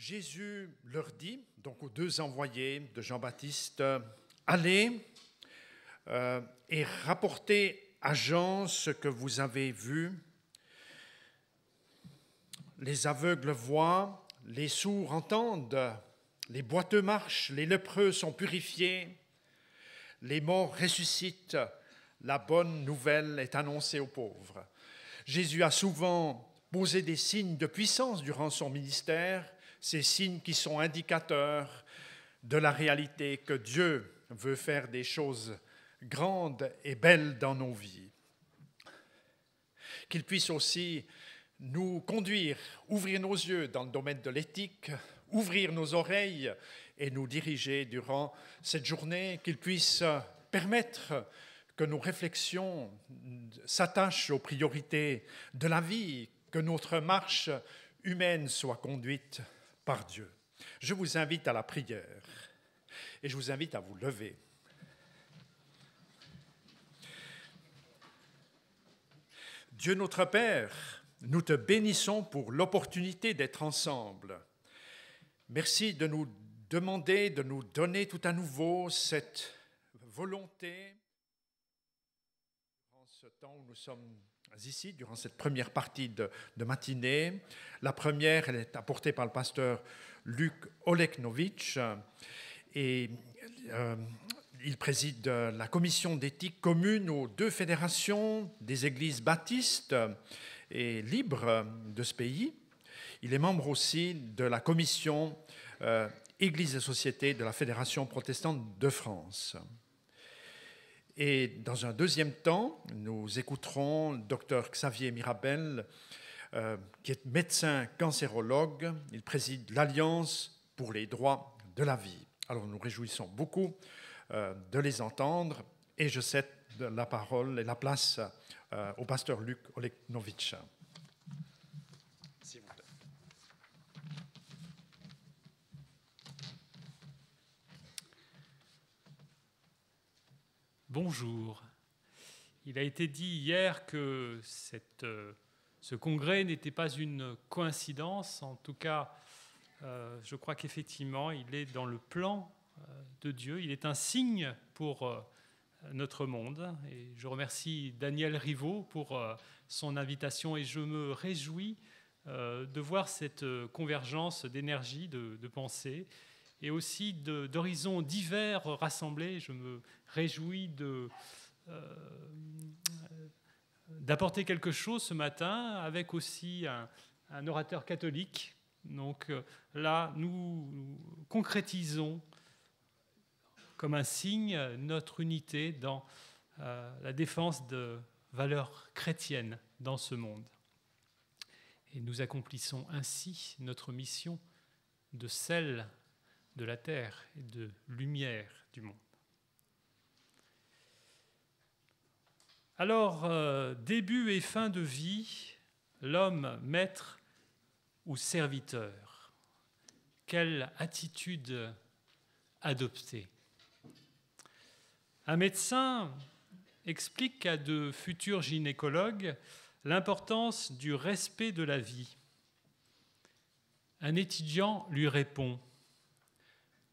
Jésus leur dit, donc aux deux envoyés de Jean-Baptiste, allez et rapportez à Jean ce que vous avez vu. Les aveugles voient, les sourds entendent, les boiteux marchent, les lépreux sont purifiés, les morts ressuscitent, la bonne nouvelle est annoncée aux pauvres. Jésus a souvent posé des signes de puissance durant son ministère, ces signes qui sont indicateurs de la réalité que Dieu veut faire des choses grandes et belles dans nos vies. Qu'il puisse aussi nous conduire, ouvrir nos yeux dans le domaine de l'éthique, ouvrir nos oreilles et nous diriger durant cette journée, qu'il puisse permettre que nos réflexions s'attachent aux priorités de la vie, que notre marche humaine soit conduite par Dieu. Je vous invite à la prière et je vous invite à vous lever. Dieu notre Père, nous te bénissons pour l'opportunité d'être ensemble. Merci de nous demander, de nous donner tout à nouveau cette volonté. Durant ce temps où nous sommes ici, durant cette première partie de matinée, la première, elle est apportée par le pasteur Luc Oleknovitch et il préside la commission d'éthique commune aux deux fédérations des églises baptistes et libres de ce pays. Il est membre aussi de la commission Église et Société de la Fédération protestante de France. Et dans un deuxième temps, nous écouterons le docteur Xavier Mirabel, qui est médecin cancérologue. Il préside l'Alliance pour les droits de la vie. Alors nous nous réjouissons beaucoup de les entendre et je cède la parole et la place au pasteur Luc Oleknovitch. S'il vous plaît. Bonjour. Il a été dit hier que ce congrès n'était pas une coïncidence. En tout cas, je crois qu'effectivement, il est dans le plan de Dieu. Il est un signe pour notre monde. Et je remercie Daniel Rivaud pour son invitation et je me réjouis de voir cette convergence d'énergie, de pensée et aussi d'horizons divers rassemblés. Je me réjouis d'apporter quelque chose ce matin avec aussi un orateur catholique. Donc là, nous concrétisons comme un signe notre unité dans la défense de valeurs chrétiennes dans ce monde. Et nous accomplissons ainsi notre mission de sel de la terre et de lumière du monde. Alors, début et fin de vie, l'homme maître ou serviteur, quelle attitude adopter ? Un médecin explique à de futurs gynécologues l'importance du respect de la vie. Un étudiant lui répond :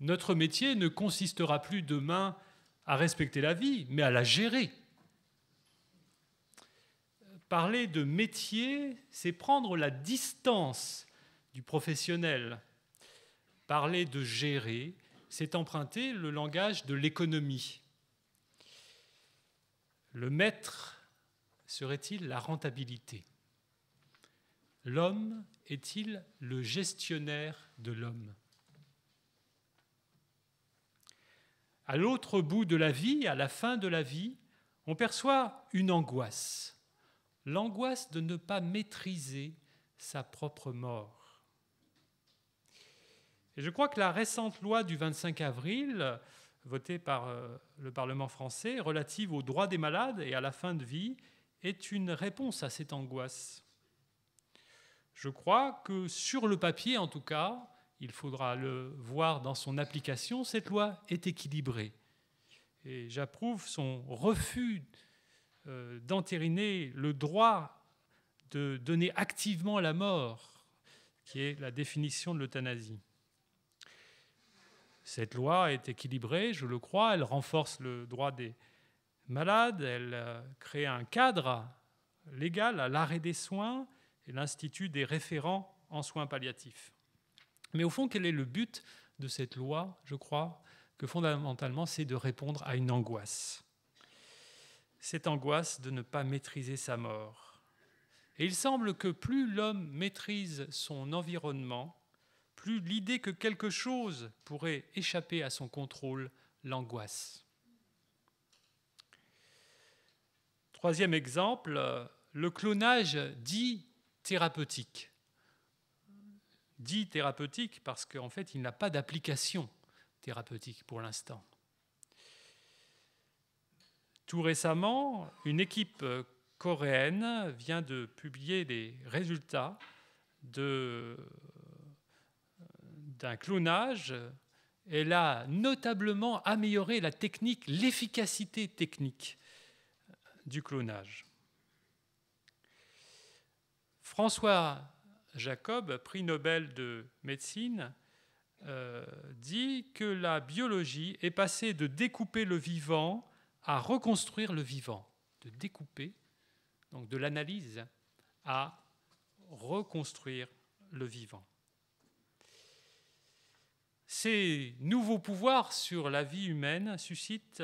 notre métier ne consistera plus demain à respecter la vie, mais à la gérer. Parler de métier, c'est prendre la distance du professionnel. Parler de gérer, c'est emprunter le langage de l'économie. Le maître serait-il la rentabilité ? L'homme est-il le gestionnaire de l'homme ? À l'autre bout de la vie, à la fin de la vie, on perçoit une angoisse. L'angoisse de ne pas maîtriser sa propre mort. Et je crois que la récente loi du 25 avril, votée par le Parlement français, relative aux droits des malades et à la fin de vie, est une réponse à cette angoisse. Je crois que sur le papier, en tout cas, il faudra le voir dans son application, cette loi est équilibrée. Et j'approuve son refus d'entériner le droit de donner activement la mort, qui est la définition de l'euthanasie. Cette loi est équilibrée, je le crois, elle renforce le droit des malades, elle crée un cadre légal à l'arrêt des soins et l'institut des référents en soins palliatifs. Mais au fond, quel est le but de cette loi? Je crois que fondamentalement, c'est de répondre à une angoisse. Cette angoisse de ne pas maîtriser sa mort. Et il semble que plus l'homme maîtrise son environnement, plus l'idée que quelque chose pourrait échapper à son contrôle l'angoisse. Troisième exemple, le clonage dit thérapeutique. Dit thérapeutique parce qu'en fait, il n'a pas d'application thérapeutique pour l'instant. Tout récemment, une équipe coréenne vient de publier les résultats d'un clonage. Elle a notablement amélioré la technique, l'efficacité technique du clonage. François Jacob, prix Nobel de médecine, dit que la biologie est passée de découper le vivant à reconstruire le vivant. De découper, donc de l'analyse, à reconstruire le vivant. Ces nouveaux pouvoirs sur la vie humaine suscitent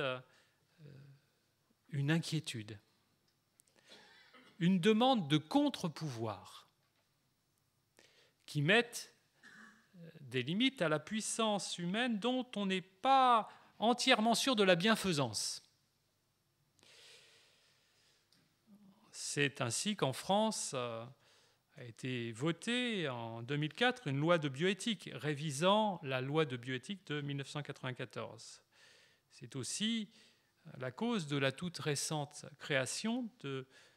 une inquiétude, une demande de contre-pouvoir qui mettent des limites à la puissance humaine dont on n'est pas entièrement sûr de la bienfaisance. C'est ainsi qu'en France a été votée en 2004 une loi de bioéthique révisant la loi de bioéthique de 1994. C'est aussi la cause de la toute récente création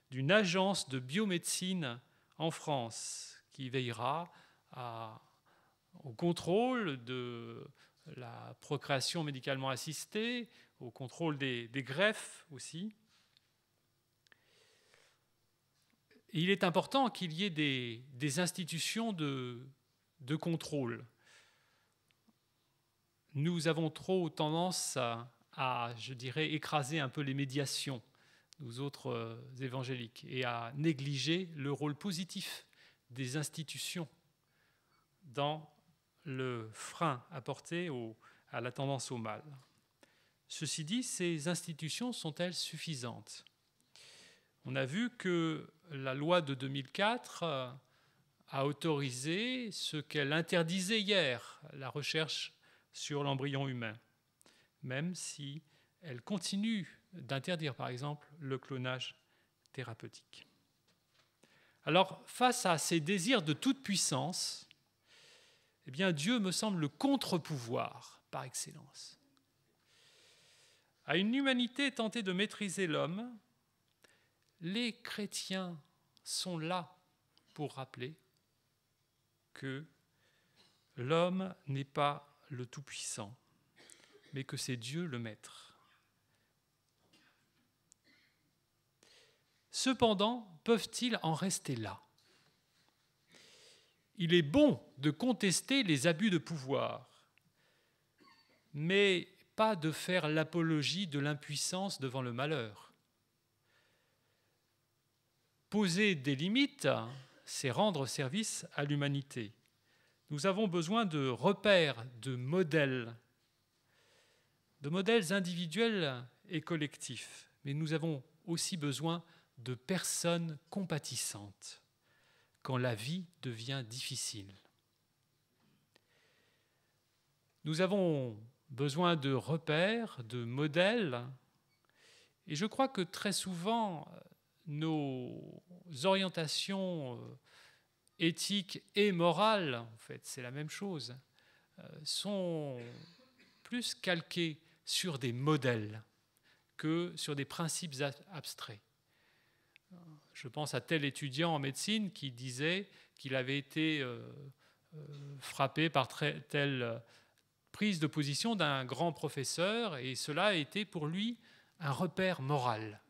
d'une agence de biomédecine en France qui veillera au contrôle de la procréation médicalement assistée, au contrôle des greffes aussi. Et il est important qu'il y ait des institutions de contrôle. Nous avons trop tendance à, je dirais, écraser un peu les médiations, nous autres évangéliques, et à négliger le rôle positif des institutions dans le frein apporté à la tendance au mal. Ceci dit, ces institutions sont-elles suffisantes? On a vu que la loi de 2004 a autorisé ce qu'elle interdisait hier, la recherche sur l'embryon humain, même si elle continue d'interdire, par exemple, le clonage thérapeutique. Alors, face à ces désirs de toute puissance, eh bien, Dieu me semble le contre-pouvoir par excellence. À une humanité tentée de maîtriser l'homme, les chrétiens sont là pour rappeler que l'homme n'est pas le Tout-Puissant, mais que c'est Dieu le Maître. Cependant, peuvent-ils en rester là? Il est bon de contester les abus de pouvoir, mais pas de faire l'apologie de l'impuissance devant le malheur. Poser des limites, c'est rendre service à l'humanité. Nous avons besoin de repères, de modèles individuels et collectifs, mais nous avons aussi besoin de personnes compatissantes quand la vie devient difficile. Nous avons besoin de repères, de modèles, et je crois que très souvent, nos orientations éthiques et morales, en fait, c'est la même chose, sont plus calquées sur des modèles que sur des principes abstraits. Je pense à tel étudiant en médecine qui disait qu'il avait été frappé par telle prise de position d'un grand professeur et cela a été pour lui un repère moral.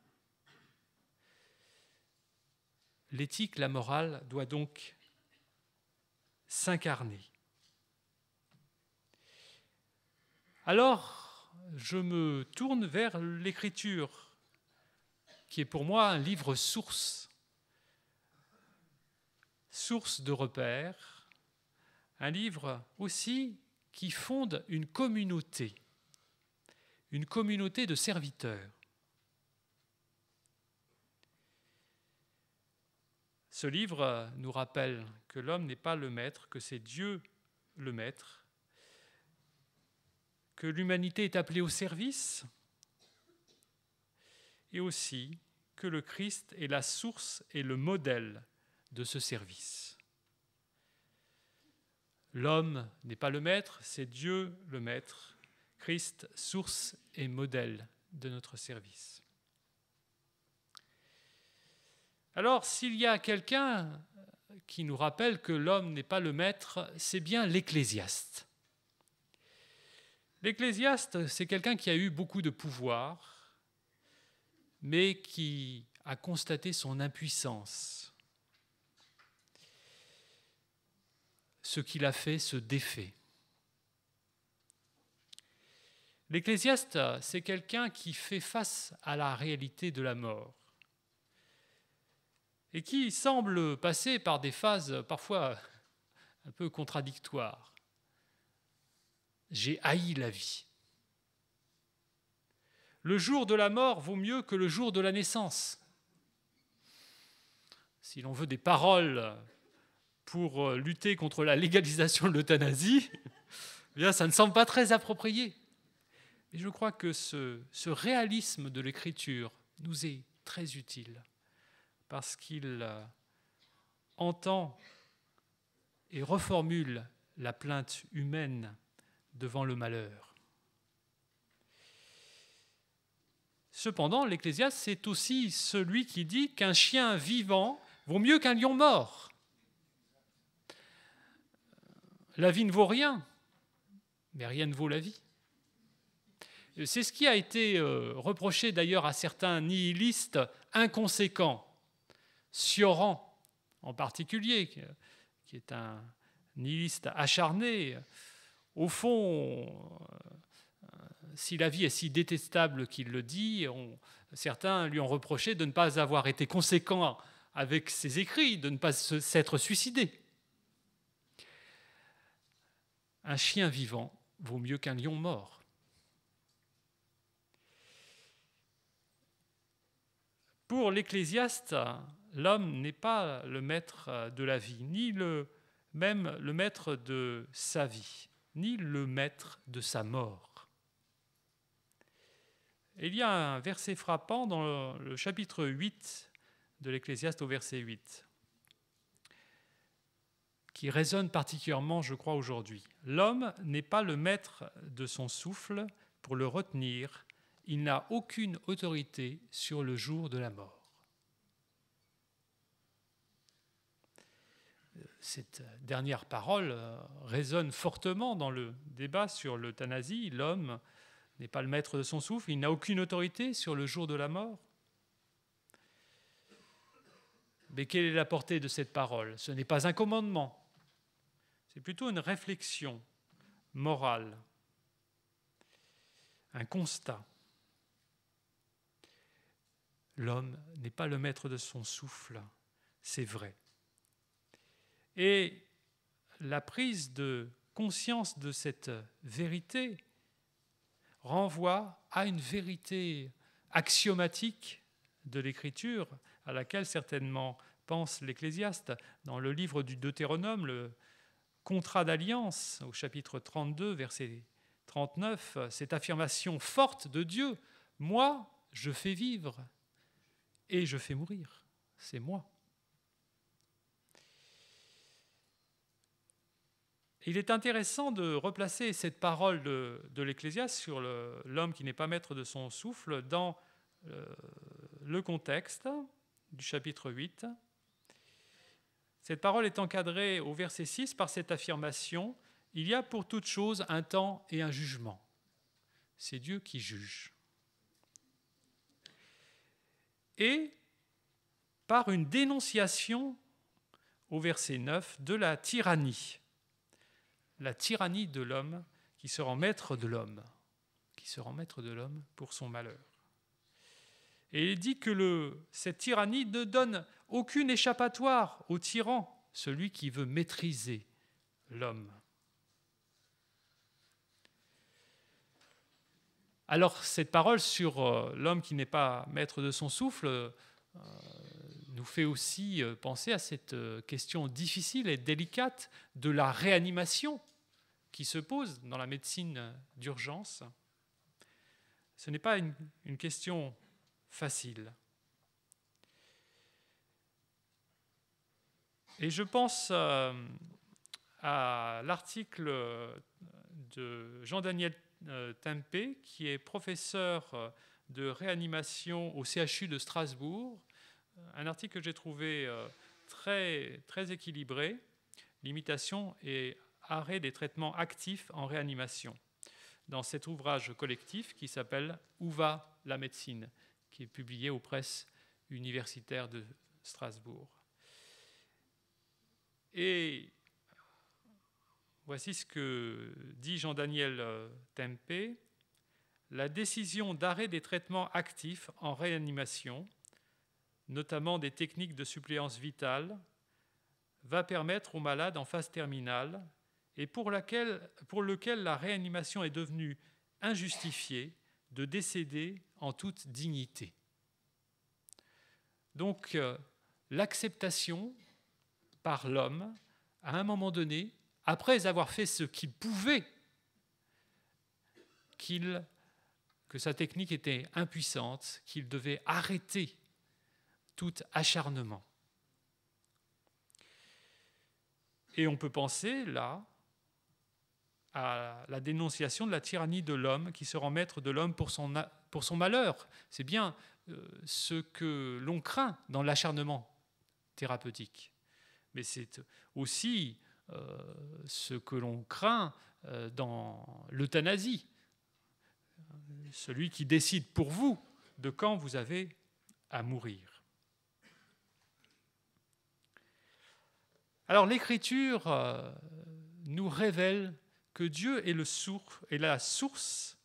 L'éthique, la morale doit donc s'incarner. Alors, je me tourne vers l'Écriture, qui est pour moi un livre source de repères, un livre aussi qui fonde une communauté de serviteurs. Ce livre nous rappelle que l'homme n'est pas le maître, que c'est Dieu le maître, que l'humanité est appelée au service, et aussi que le Christ est la source et le modèle de ce service. L'homme n'est pas le maître, c'est Dieu le maître, Christ, source et modèle de notre service. Alors, s'il y a quelqu'un qui nous rappelle que l'homme n'est pas le maître, c'est bien l'Ecclésiaste. L'Ecclésiaste, c'est quelqu'un qui a eu beaucoup de pouvoir, mais qui a constaté son impuissance. Ce qu'il a fait se défait. L'Ecclésiaste, c'est quelqu'un qui fait face à la réalité de la mort et qui semble passer par des phases parfois un peu contradictoires. J'ai haï la vie. Le jour de la mort vaut mieux que le jour de la naissance. Si l'on veut des paroles pour lutter contre la légalisation de l'euthanasie, eh bien, ça ne semble pas très approprié. Mais je crois que ce réalisme de l'Écriture nous est très utile parce qu'il entend et reformule la plainte humaine devant le malheur. Cependant, l'Ecclésiaste, c'est aussi celui qui dit qu'un chien vivant vaut mieux qu'un lion mort. La vie ne vaut rien, mais rien ne vaut la vie. C'est ce qui a été reproché d'ailleurs à certains nihilistes inconséquents, Sioran en particulier, qui est un nihiliste acharné. Au fond, si la vie est si détestable qu'il le dit, certains lui ont reproché de ne pas avoir été conséquent avec ses écrits, de ne pas s'être suicidé. Un chien vivant vaut mieux qu'un lion mort. Pour l'Ecclésiaste, l'homme n'est pas le maître de la vie, ni même le maître de sa vie, ni le maître de sa mort. Il y a un verset frappant dans le chapitre 8 de l'Ecclésiaste au verset 8, qui résonne particulièrement, je crois, aujourd'hui. L'homme n'est pas le maître de son souffle pour le retenir. Il n'a aucune autorité sur le jour de la mort. Cette dernière parole résonne fortement dans le débat sur l'euthanasie. L'homme n'est pas le maître de son souffle, il n'a aucune autorité sur le jour de la mort. Mais quelle est la portée de cette parole ? Ce n'est pas un commandement, c'est plutôt une réflexion morale, un constat. L'homme n'est pas le maître de son souffle, c'est vrai. Et la prise de conscience de cette vérité renvoie à une vérité axiomatique de l'Écriture, à laquelle certainement pense l'Ecclésiaste. Dans le livre du Deutéronome, le contrat d'alliance, au chapitre 32, verset 39, cette affirmation forte de Dieu, « Moi, je fais vivre et je fais mourir. » C'est moi. Il est intéressant de replacer cette parole de l'Ecclésiaste sur l'homme qui n'est pas maître de son souffle dans le contexte du chapitre 8. Cette parole est encadrée au verset 6 par cette affirmation « Il y a pour toute chose un temps et un jugement. » C'est Dieu qui juge. Et par une dénonciation au verset 9, de la tyrannie de l'homme qui se rend maître de l'homme, pour son malheur. Et il dit que cette tyrannie ne donne aucune échappatoire au tyran, celui qui veut maîtriser l'homme. Alors, cette parole sur l'homme qui n'est pas maître de son souffle nous fait aussi penser à cette question difficile et délicate de la réanimation qui se pose dans la médecine d'urgence. Ce n'est pas une question facile. Et je pense à l'article de Jean-Daniel Tempé, qui est professeur de réanimation au CHU de Strasbourg, un article que j'ai trouvé très, très équilibré, l'imitation et arrêt des traitements actifs en réanimation, dans cet ouvrage collectif qui s'appelle « Où va la médecine ?», qui est publié aux presses universitaires de Strasbourg. Et voici ce que dit Jean-Daniel Tempé. La décision d'arrêt des traitements actifs en réanimation, notamment des techniques de suppléance vitale, va permettre aux malades en phase terminale et pour lequel la réanimation est devenue injustifiée de décéder en toute dignité. Donc, l'acceptation par l'homme, à un moment donné, après avoir fait ce qu'il pouvait, que sa technique était impuissante, qu'il devait arrêter tout acharnement. Et on peut penser, là, à la dénonciation de la tyrannie de l'homme qui se rend maître de l'homme pour son malheur. C'est bien ce que l'on craint dans l'acharnement thérapeutique. Mais c'est aussi ce que l'on craint dans l'euthanasie. Celui qui décide pour vous de quand vous avez à mourir. Alors l'Écriture nous révèle que Dieu est la source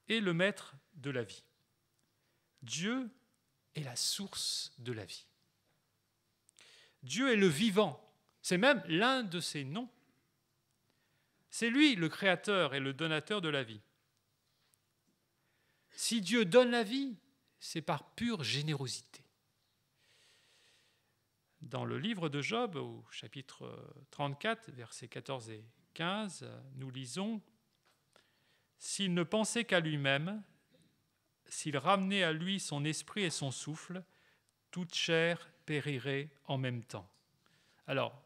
et le maître de la vie. Dieu est la source de la vie. Dieu est le vivant. C'est même l'un de ses noms. C'est lui le créateur et le donateur de la vie. Si Dieu donne la vie, c'est par pure générosité. Dans le livre de Job, au chapitre 34, versets 14 et 15, nous lisons « S'il ne pensait qu'à lui-même, s'il ramenait à lui son esprit et son souffle, toute chair périrait en même temps. » Alors,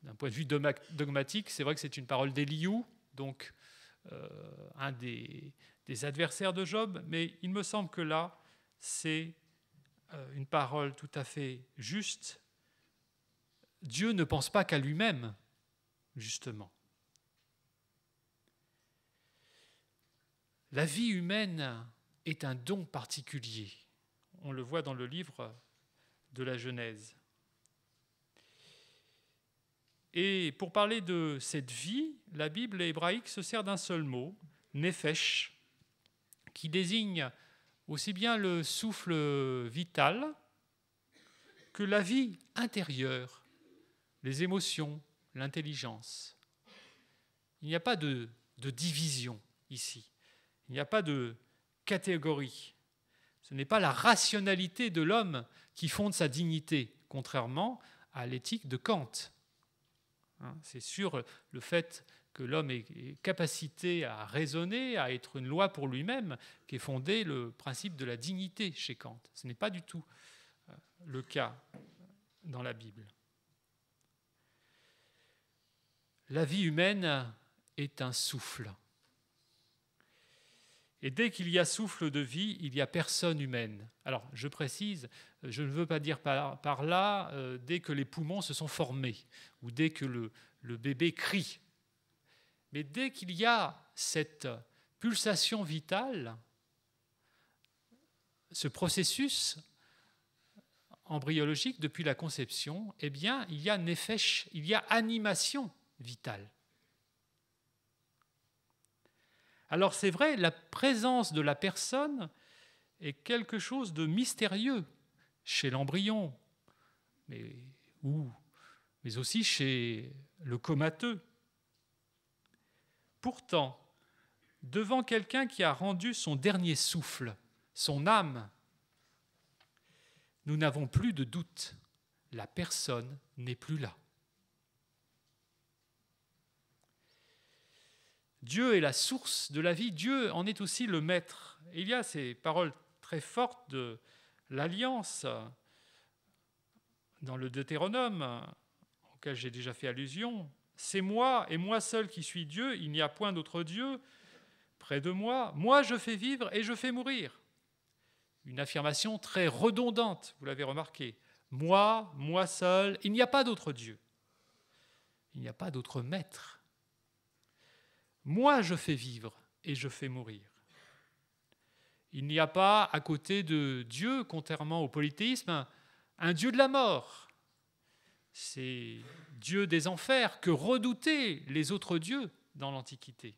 d'un point de vue dogmatique, c'est vrai que c'est une parole d'Éliou, donc un des adversaires de Job, mais il me semble que là, c'est une parole tout à fait juste. Dieu ne pense pas qu'à lui-même, justement. La vie humaine est un don particulier. On le voit dans le livre de la Genèse. Et pour parler de cette vie, la Bible hébraïque se sert d'un seul mot, nefesh, qui désigne aussi bien le souffle vital que la vie intérieure, les émotions, l'intelligence. Il n'y a pas de division ici. Il n'y a pas de catégorie. Ce n'est pas la rationalité de l'homme qui fonde sa dignité, contrairement à l'éthique de Kant. C'est sur le fait que l'homme ait capacité à raisonner, à être une loi pour lui-même, qu'est fondé le principe de la dignité chez Kant. Ce n'est pas du tout le cas dans la Bible. La vie humaine est un souffle. Et dès qu'il y a souffle de vie, il y a personne humaine. Alors, je précise, je ne veux pas dire par là dès que les poumons se sont formés ou dès que le bébé crie. Mais dès qu'il y a cette pulsation vitale, ce processus embryologique, depuis la conception, eh bien, il y a nefesh, il y a animation vitale. Alors c'est vrai, la présence de la personne est quelque chose de mystérieux chez l'embryon, mais aussi chez le comateux. Pourtant, devant quelqu'un qui a rendu son dernier souffle, son âme, nous n'avons plus de doute, la personne n'est plus là. Dieu est la source de la vie, Dieu en est aussi le maître. Et il y a ces paroles très fortes de l'Alliance dans le Deutéronome, auquel j'ai déjà fait allusion. C'est moi et moi seul qui suis Dieu, il n'y a point d'autre Dieu près de moi. Moi je fais vivre et je fais mourir. Une affirmation très redondante, vous l'avez remarqué. Moi seul, il n'y a pas d'autre Dieu. Il n'y a pas d'autre maître. Moi, je fais vivre et je fais mourir. Il n'y a pas, à côté de Dieu, contrairement au polythéisme, un Dieu de la mort. C'est Dieu des enfers que redoutaient les autres dieux dans l'Antiquité.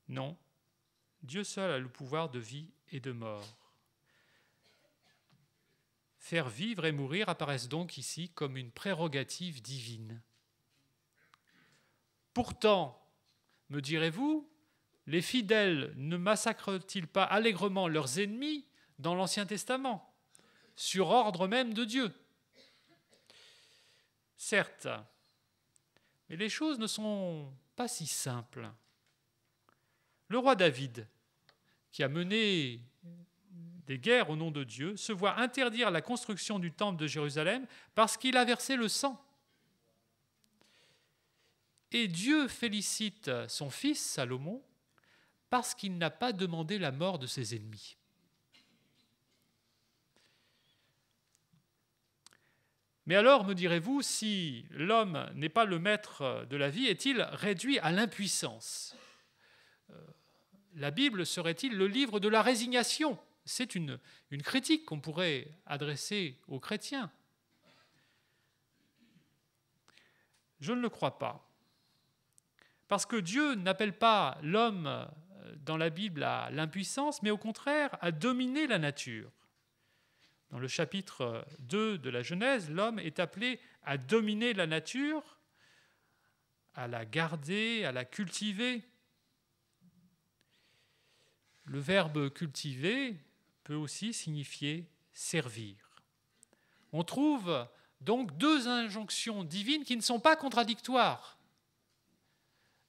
Non, Dieu seul a le pouvoir de vie et de mort. Faire vivre et mourir apparaissent donc ici comme une prérogative divine. Pourtant, me direz-vous, les fidèles ne massacrent-ils pas allègrement leurs ennemis dans l'Ancien Testament, sur ordre même de Dieu ? Certes, mais les choses ne sont pas si simples. Le roi David, qui a mené des guerres au nom de Dieu, se voit interdire la construction du temple de Jérusalem parce qu'il a versé le sang. Et Dieu félicite son fils Salomon parce qu'il n'a pas demandé la mort de ses ennemis. Mais alors, me direz-vous, si l'homme n'est pas le maître de la vie, est-il réduit à l'impuissance ? La Bible serait-il le livre de la résignation ? C'est une critique qu'on pourrait adresser aux chrétiens. Je ne le crois pas. Parce que Dieu n'appelle pas l'homme dans la Bible à l'impuissance, mais au contraire à dominer la nature. Dans le chapitre 2 de la Genèse, l'homme est appelé à dominer la nature, à la garder, à la cultiver. Le verbe cultiver peut aussi signifier servir. On trouve donc deux injonctions divines qui ne sont pas contradictoires.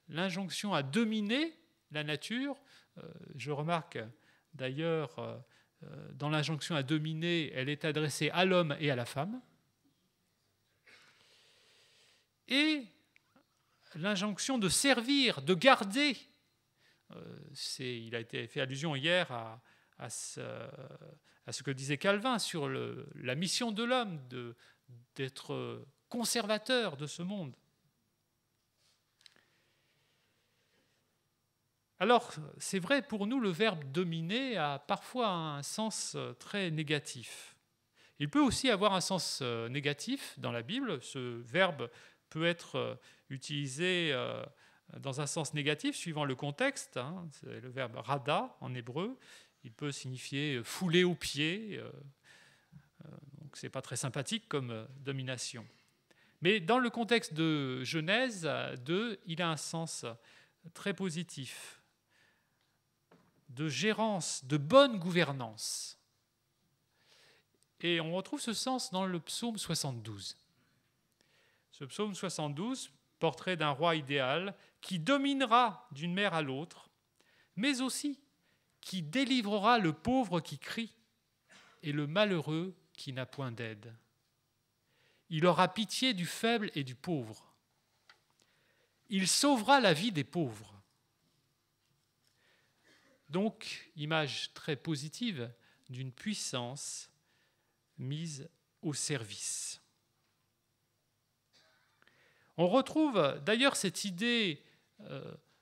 L'injonction à dominer la nature, je remarque d'ailleurs dans l'injonction à dominer, elle est adressée à l'homme et à la femme. Et l'injonction de servir, de garder, il a été fait allusion hier à ce que disait Calvin sur la mission de l'homme, d'être conservateur de ce monde. Alors, c'est vrai, pour nous, le verbe « dominer » a parfois un sens très négatif. Il peut aussi avoir un sens négatif dans la Bible. Ce verbe peut être utilisé dans un sens négatif suivant le contexte. C'est le verbe « rada » en hébreu. Il peut signifier « fouler aux pieds ». Donc, ce n'est pas très sympathique comme domination. Mais dans le contexte de Genèse 2, il a un sens très positif, de gérance, de bonne gouvernance. Et on retrouve ce sens dans le psaume 72. Ce psaume 72, portrait d'un roi idéal qui dominera d'une mer à l'autre, mais aussi qui délivrera le pauvre qui crie et le malheureux qui n'a point d'aide. Il aura pitié du faible et du pauvre. Il sauvera la vie des pauvres. Donc, image très positive d'une puissance mise au service. On retrouve d'ailleurs cette idée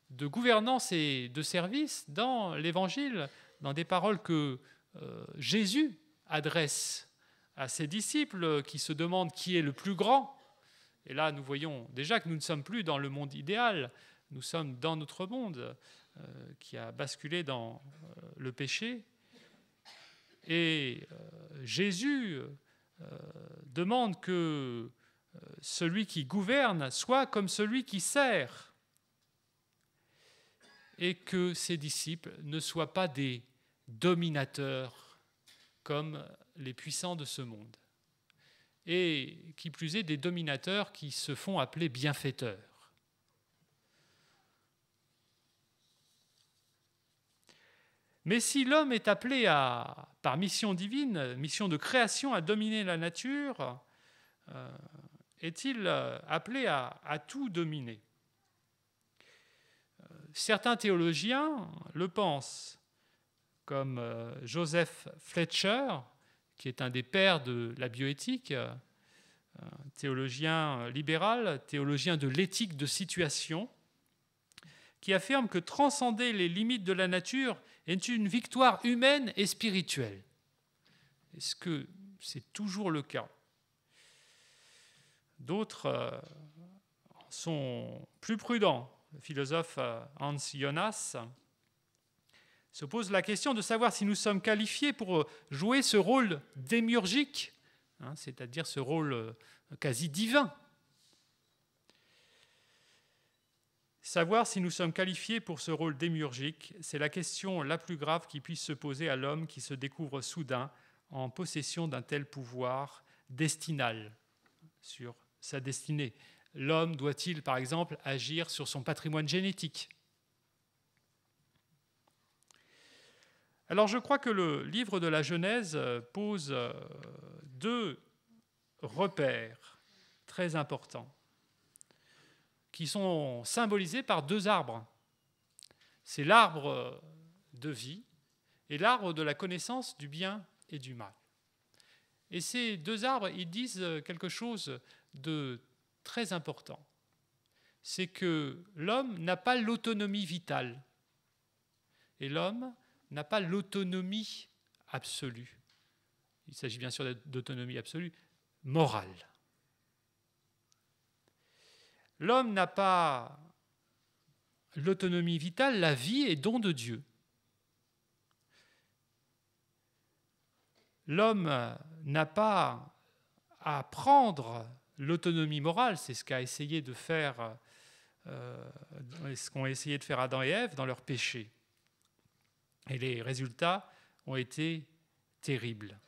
de gouvernance et de service dans l'Évangile, dans des paroles que Jésus adresse à ses disciples qui se demandent qui est le plus grand. Et là, nous voyons déjà que nous ne sommes plus dans le monde idéal, nous sommes dans notre monde qui a basculé dans le péché. Et Jésus demande que celui qui gouverne soit comme celui qui sert, et que ses disciples ne soient pas des dominateurs comme les puissants de ce monde. Et qui plus est, des dominateurs qui se font appeler bienfaiteurs. Mais si l'homme est appelé par mission divine, mission de création, à dominer la nature, est-il appelé à tout dominer ? Certains théologiens le pensent, comme Joseph Fletcher, qui est un des pères de la bioéthique, théologien libéral, théologien de l'éthique de situation, qui affirme que transcender les limites de la nature est une victoire humaine et spirituelle. Est-ce que c'est toujours le cas ? D'autres sont plus prudents. Le philosophe Hans Jonas se pose la question de savoir si nous sommes qualifiés pour jouer ce rôle démiurgique, c'est-à-dire ce rôle quasi divin. Savoir si nous sommes qualifiés pour ce rôle démiurgique, c'est la question la plus grave qui puisse se poser à l'homme qui se découvre soudain en possession d'un tel pouvoir destinal sur sa destinée. L'homme doit-il, par exemple, agir sur son patrimoine génétique ? Alors je crois que le livre de la Genèse pose deux repères très importants qui sont symbolisés par deux arbres. C'est l'arbre de vie et l'arbre de la connaissance du bien et du mal. Et ces deux arbres, ils disent quelque chose de très important. C'est que l'homme n'a pas l'autonomie vitale. Et l'homme n'a pas l'autonomie absolue. Il s'agit bien sûr d'autonomie absolue, morale. L'homme n'a pas l'autonomie vitale, la vie est don de Dieu. L'homme n'a pas à prendre l'autonomie morale, c'est ce qu'a essayé de faire, ce qu'ont essayé de faire Adam et Ève dans leur péché. Et les résultats ont été terribles.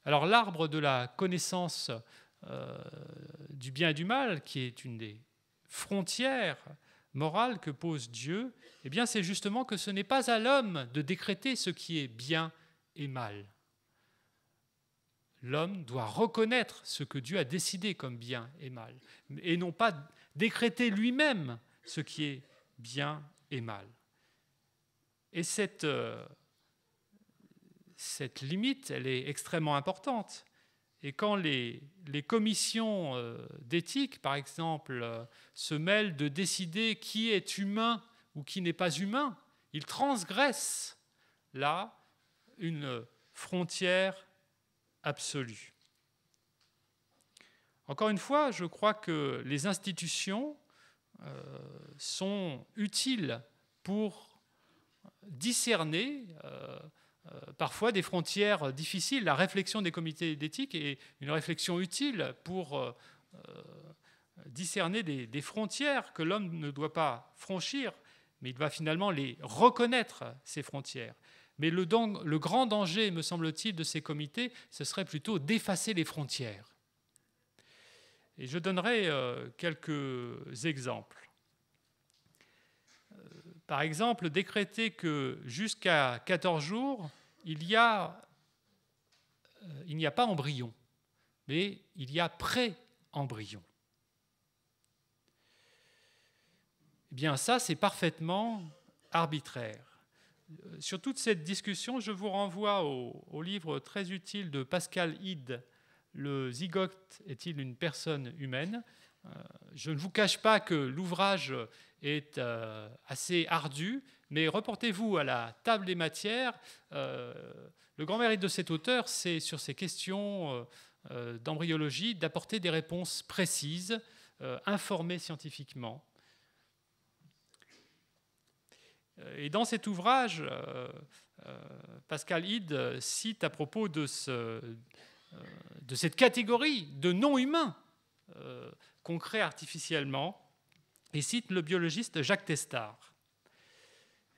Alors l'arbre de la connaissance du bien et du mal, qui est une des frontières morales que pose Dieu, eh bien c'est justement que ce n'est pas à l'homme de décréter ce qui est bien et mal. L'homme doit reconnaître ce que Dieu a décidé comme bien et mal, et non pas décréter lui-même ce qui est bien et mal. Et cette limite, elle est extrêmement importante. Et quand les commissions d'éthique, par exemple, se mêlent de décider qui est humain ou qui n'est pas humain, ils transgressent là une frontière absolue. Encore une fois, je crois que les institutions sont utiles pour discerner parfois des frontières difficiles. La réflexion des comités d'éthique est une réflexion utile pour discerner des frontières que l'homme ne doit pas franchir, mais il va finalement les reconnaître, ces frontières. Mais le grand danger, me semble-t-il, de ces comités, ce serait plutôt d'effacer les frontières. Et je donnerai quelques exemples. Par exemple, décréter que jusqu'à 14 jours, il n'y a pas embryon, mais il y a pré-embryon. Eh bien, ça, c'est parfaitement arbitraire. Sur toute cette discussion, je vous renvoie au livre très utile de Pascal Hide, « Le zygote est-il une personne humaine ?» Je ne vous cache pas que l'ouvrage est assez ardu, mais reportez-vous à la table des matières. Le grand mérite de cet auteur, c'est sur ces questions d'embryologie d'apporter des réponses précises, informées scientifiquement. Et dans cet ouvrage, Pascal Hide cite à propos de cette catégorie de non-humains qu'on crée artificiellement, et cite le biologiste Jacques Testard.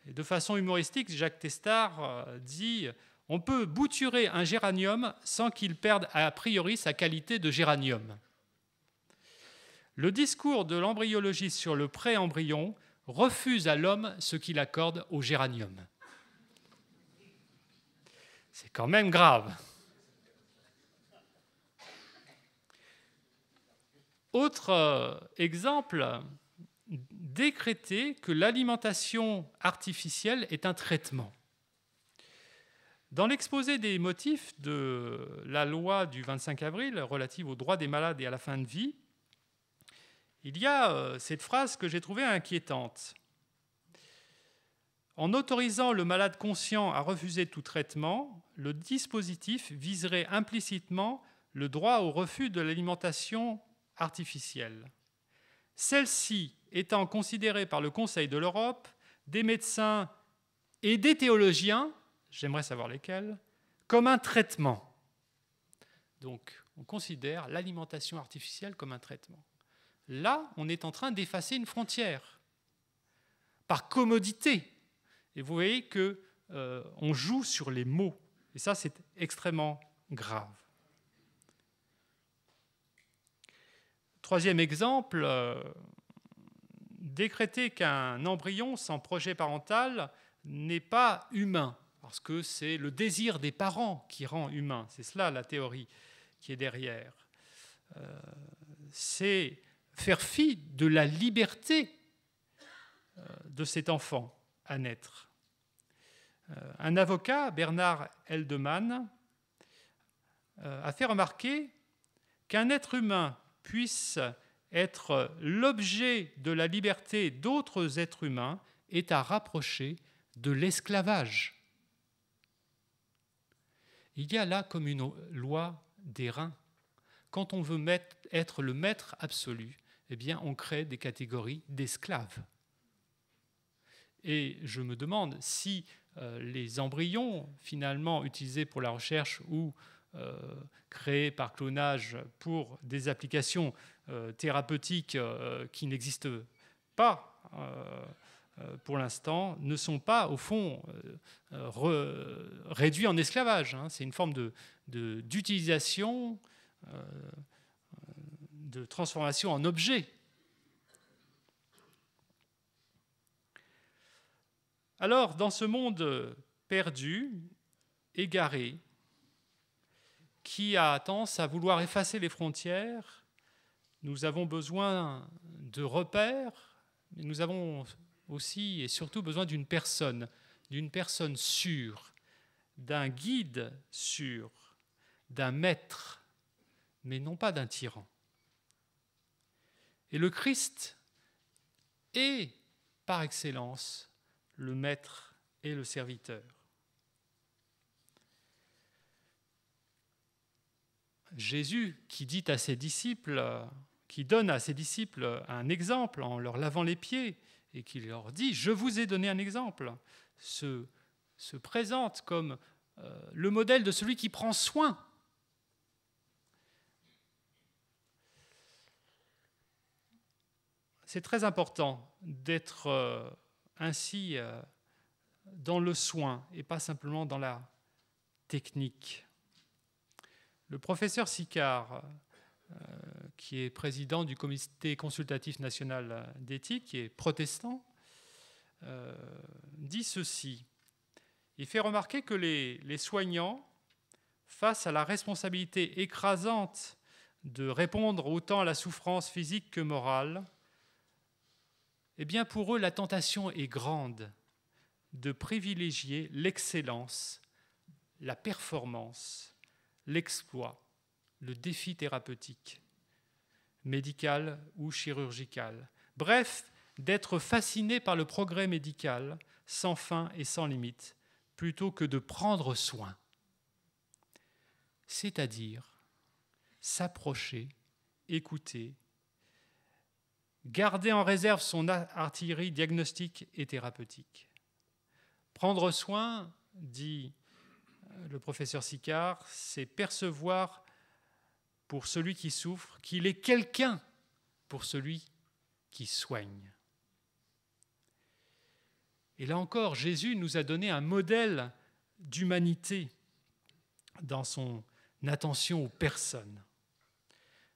Et de façon humoristique, Jacques Testard dit « On peut bouturer un géranium sans qu'il perde a priori sa qualité de géranium. » Le discours de l'embryologiste sur le pré-embryon refuse à l'homme ce qu'il accorde au géranium. C'est quand même grave. Autre exemple, décréter que l'alimentation artificielle est un traitement. Dans l'exposé des motifs de la loi du 25 avril relative aux droits des malades et à la fin de vie, il y a cette phrase que j'ai trouvée inquiétante. En autorisant le malade conscient à refuser tout traitement, le dispositif viserait implicitement le droit au refus de l'alimentation artificielle. Celle-ci étant considérée par le Conseil de l'Europe, des médecins et des théologiens, j'aimerais savoir lesquels, comme un traitement. Donc, on considère l'alimentation artificielle comme un traitement. Là, on est en train d'effacer une frontière, par commodité. Et vous voyez qu'on joue sur les mots. Et ça, c'est extrêmement grave. Troisième exemple, décréter qu'un embryon sans projet parental n'est pas humain, parce que c'est le désir des parents qui rend humain. C'est cela la théorie qui est derrière. C'est faire fi de la liberté de cet enfant à naître. Un avocat, Bernard Heldeman, a fait remarquer qu'un être humain puisse être l'objet de la liberté d'autres êtres humains est à rapprocher de l'esclavage. Il y a là comme une loi des reins. Quand on veut être le maître absolu, eh bien, on crée des catégories d'esclaves. Et je me demande si les embryons, finalement, utilisés pour la recherche ou créés par clonage pour des applications thérapeutiques qui n'existent pas pour l'instant, ne sont pas, au fond, réduits en esclavage. C'est une forme d'utilisation, de transformation en objet. Alors, dans ce monde perdu, égaré, qui a tendance à vouloir effacer les frontières, nous avons besoin de repères, mais nous avons aussi et surtout besoin d'une personne sûre, d'un guide sûr, d'un maître, mais non pas d'un tyran. Et le Christ est, par excellence, le maître et le serviteur. Jésus, qui dit à ses disciples, qui donne à ses disciples un exemple en leur lavant les pieds et qui leur dit « Je vous ai donné un exemple », se présente comme le modèle de celui qui prend soin. C'est très important d'être ainsi dans le soin et pas simplement dans la technique. Le professeur Sicard, qui est président du Comité consultatif national d'éthique, qui est protestant, dit ceci. Il fait remarquer que les soignants, face à la responsabilité écrasante de répondre autant à la souffrance physique que morale, eh bien pour eux, la tentation est grande de privilégier l'excellence, la performance, l'exploit, le défi thérapeutique. médicale ou chirurgicale. Bref, d'être fasciné par le progrès médical sans fin et sans limite, plutôt que de prendre soin, c'est-à-dire s'approcher, écouter, garder en réserve son artillerie diagnostique et thérapeutique. Prendre soin, dit le professeur Sicard, c'est percevoir pour celui qui souffre qu'il est quelqu'un pour celui qui soigne. Et là encore, Jésus nous a donné un modèle d'humanité dans son attention aux personnes.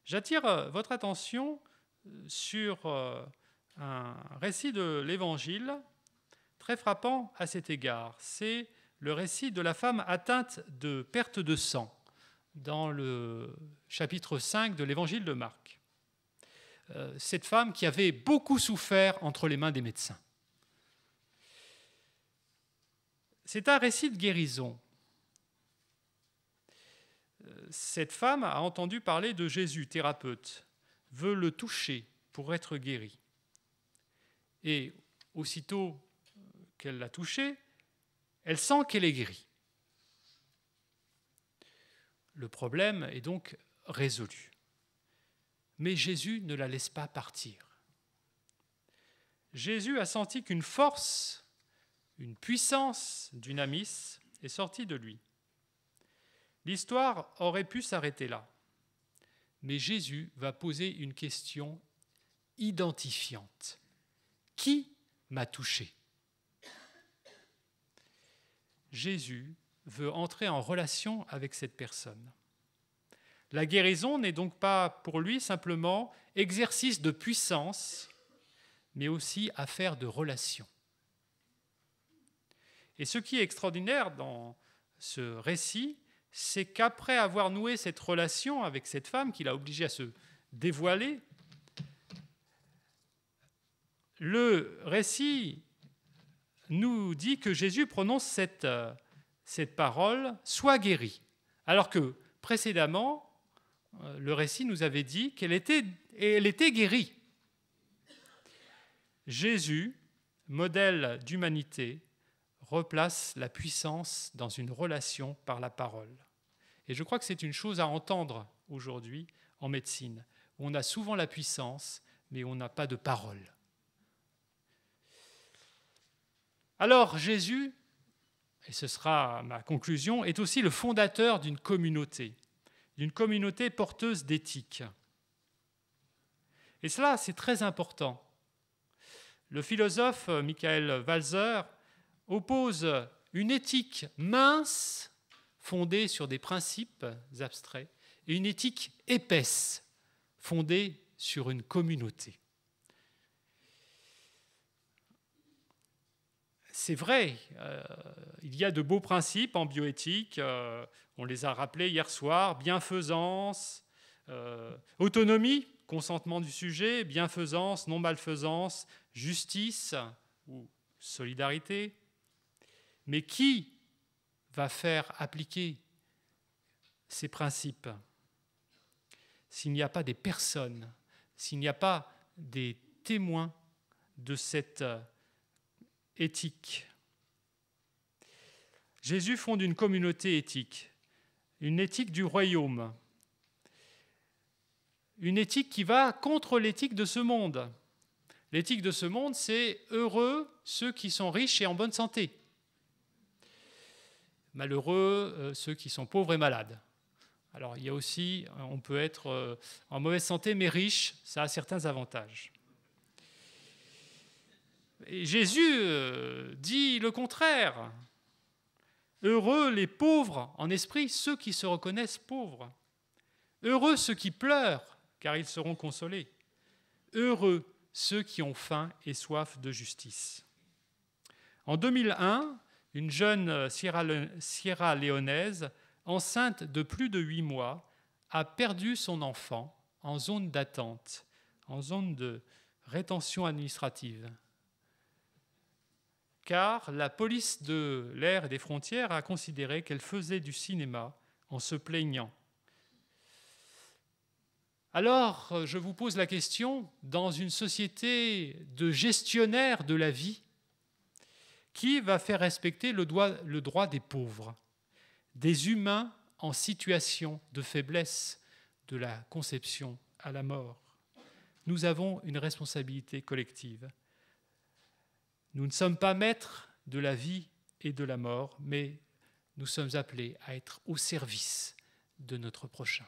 J'attire votre attention sur un récit de l'Évangile très frappant à cet égard. C'est le récit de la femme atteinte de perte de sang dans le chapitre 5 de l'Évangile de Marc. Cette femme qui avait beaucoup souffert entre les mains des médecins. C'est un récit de guérison. Cette femme a entendu parler de Jésus, thérapeute, veut le toucher pour être guérie. Et aussitôt qu'elle l'a touché, elle sent qu'elle est guérie. Le problème est donc résolu. Mais Jésus ne la laisse pas partir. Jésus a senti qu'une force, une puissance dynamis est sortie de lui. L'histoire aurait pu s'arrêter là. Mais Jésus va poser une question identifiante. Qui m'a touché ? Jésus veut entrer en relation avec cette personne. La guérison n'est donc pas pour lui simplement exercice de puissance, mais aussi affaire de relation. Et ce qui est extraordinaire dans ce récit, c'est qu'après avoir noué cette relation avec cette femme qui l'a obligé à se dévoiler, le récit nous dit que Jésus prononce cette parole « Sois guérie », alors que précédemment, le récit nous avait dit qu'elle était guérie. Jésus, modèle d'humanité, replace la puissance dans une relation par la parole. Et je crois que c'est une chose à entendre aujourd'hui en médecine. On a souvent la puissance, mais on n'a pas de parole. Alors Jésus, et ce sera ma conclusion, est aussi le fondateur d'une communauté porteuse d'éthique. Et cela, c'est très important. Le philosophe Michael Walzer oppose une éthique mince, fondée sur des principes abstraits, et une éthique épaisse, fondée sur une communauté. C'est vrai, il y a de beaux principes en bioéthique, on les a rappelés hier soir, bienfaisance, autonomie, consentement du sujet, bienfaisance, non-malfaisance, justice ou solidarité. Mais qui va faire appliquer ces principes s'il n'y a pas des personnes, s'il n'y a pas des témoins de cette éthique? Jésus fonde une communauté éthique, une éthique du royaume, une éthique qui va contre l'éthique de ce monde. L'éthique de ce monde, c'est heureux ceux qui sont riches et en bonne santé. Malheureux ceux qui sont pauvres et malades. Alors il y a aussi, on peut être en mauvaise santé mais riche, ça a certains avantages. Et Jésus dit le contraire. Heureux les pauvres en esprit, ceux qui se reconnaissent pauvres. Heureux ceux qui pleurent, car ils seront consolés. Heureux ceux qui ont faim et soif de justice. En 2001, une jeune Sierra-Léonaise, enceinte de plus de 8 mois, a perdu son enfant en zone d'attente, en zone de rétention administrative. Car la police de l'air et des frontières a considéré qu'elle faisait du cinéma en se plaignant. Alors, je vous pose la question, dans une société de gestionnaires de la vie, qui va faire respecter le droit des pauvres, des humains en situation de faiblesse, de la conception à la mort? Nous avons une responsabilité collective. Nous ne sommes pas maîtres de la vie et de la mort, mais nous sommes appelés à être au service de notre prochain.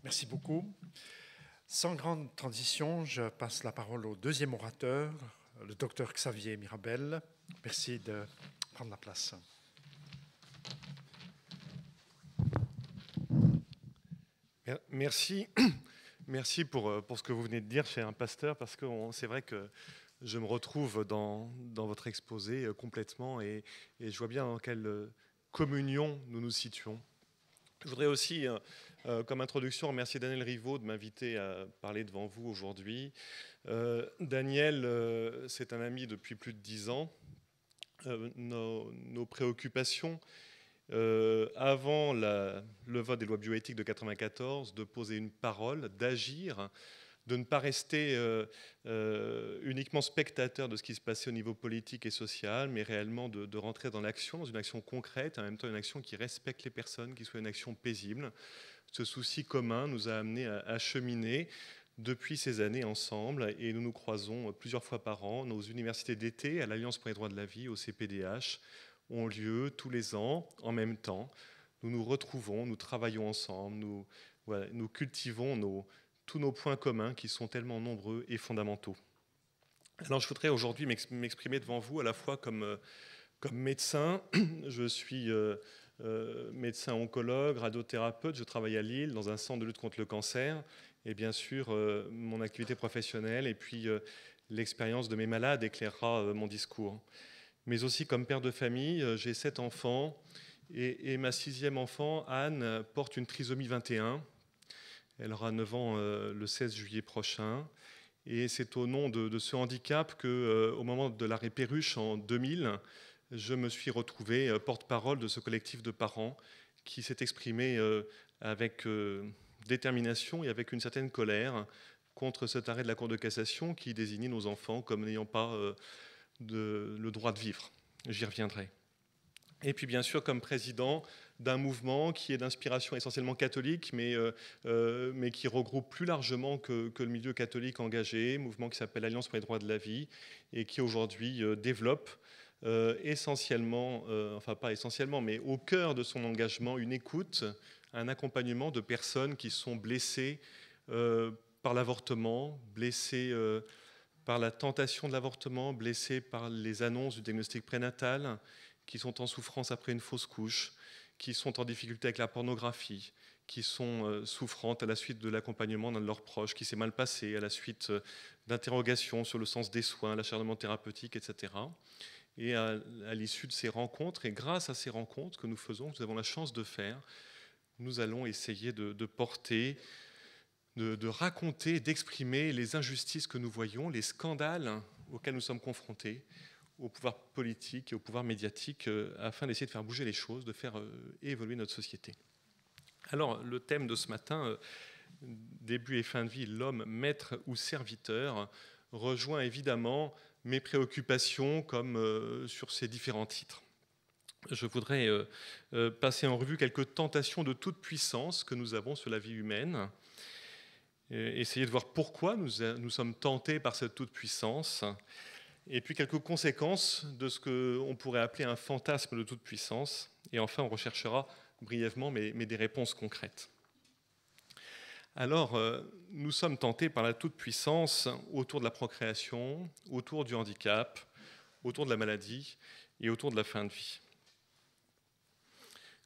Merci beaucoup. Sans grande transition, je passe la parole au deuxième orateur, le docteur Xavier Mirabel. Merci de prendre la place. Merci. Merci pour ce que vous venez de dire, cher pasteur, parce que c'est vrai que je me retrouve dans votre exposé complètement et je vois bien dans quelle communion nous nous situons. Je voudrais aussi, comme introduction, remercier Daniel Rivaud de m'inviter à parler devant vous aujourd'hui. Daniel, c'est un ami depuis plus de 10 ans. Nos préoccupations, avant le vote des lois bioéthiques de 1994, de poser une parole, d'agir, de ne pas rester uniquement spectateur de ce qui se passait au niveau politique et social, mais réellement de rentrer dans l'action, dans une action concrète, en même temps une action qui respecte les personnes, qui soit une action paisible. Ce souci commun nous a amenés à cheminer depuis ces années ensemble, et nous nous croisons plusieurs fois par an. Nos universités d'été à l'Alliance pour les droits de la vie, au CPDH, ont lieu tous les ans, en même temps. Nous nous retrouvons, nous travaillons ensemble, nous cultivons tous nos points communs qui sont tellement nombreux et fondamentaux. Alors je voudrais aujourd'hui m'exprimer devant vous à la fois comme médecin. Je suis médecin oncologue, radiothérapeute, je travaille à Lille dans un centre de lutte contre le cancer, et bien sûr mon activité professionnelle et puis l'expérience de mes malades éclairera mon discours. Mais aussi comme père de famille, j'ai 7 enfants et ma 6e enfant, Anne, porte une trisomie 21. Elle aura 9 ans le 16 juillet prochain. Et c'est au nom de ce handicap qu'au moment de l'arrêt Perruche en 2000, je me suis retrouvé porte-parole de ce collectif de parents qui s'est exprimé avec détermination et avec une certaine colère contre cet arrêt de la Cour de cassation qui désignait nos enfants comme n'ayant pas le droit de vivre. J'y reviendrai. Et puis bien sûr comme président d'un mouvement qui est d'inspiration essentiellement catholique, mais qui regroupe plus largement que le milieu catholique engagé, mouvement qui s'appelle Alliance pour les droits de la vie, et qui aujourd'hui développe essentiellement, enfin pas essentiellement, mais au cœur de son engagement, une écoute, un accompagnement de personnes qui sont blessées par l'avortement, blessées par la tentation de l'avortement, blessées par les annonces du diagnostic prénatal, qui sont en souffrance après une fausse couche, qui sont en difficulté avec la pornographie, qui sont souffrantes à la suite de l'accompagnement d'un de leurs proches qui s'est mal passé, à la suite d'interrogations sur le sens des soins, l'acharnement thérapeutique, etc. Et à l'issue de ces rencontres, et grâce à ces rencontres que nous faisons, que nous avons la chance de faire, nous allons essayer de porter, de raconter, d'exprimer les injustices que nous voyons, les scandales auxquels nous sommes confrontés, au pouvoir politique et au pouvoir médiatique, afin d'essayer de faire bouger les choses, de faire évoluer notre société. Alors, le thème de ce matin début et fin de vie, l'homme maître ou serviteur, rejoint évidemment mes préoccupations comme sur ces différents titres. Je voudrais passer en revue quelques tentations de toute puissance que nous avons sur la vie humaine, essayer de voir pourquoi nous sommes tentés par cette toute puissance, et puis quelques conséquences de ce qu'on pourrait appeler un fantasme de toute puissance, et enfin on recherchera brièvement mais des réponses concrètes. Alors, nous sommes tentés par la toute-puissance autour de la procréation, autour du handicap, autour de la maladie et autour de la fin de vie.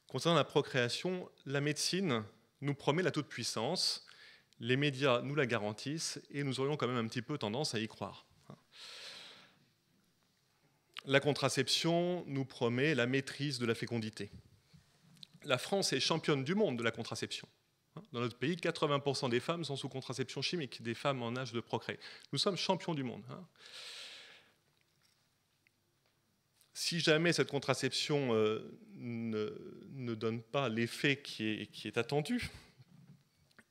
Concernant la procréation, la médecine nous promet la toute-puissance, les médias nous la garantissent et nous aurions quand même un petit peu tendance à y croire. La contraception nous promet la maîtrise de la fécondité. La France est championne du monde de la contraception. Dans notre pays, 80% des femmes sont sous contraception chimique, des femmes en âge de procréer. Nous sommes champions du monde. Si jamais cette contraception ne donne pas l'effet qui est attendu,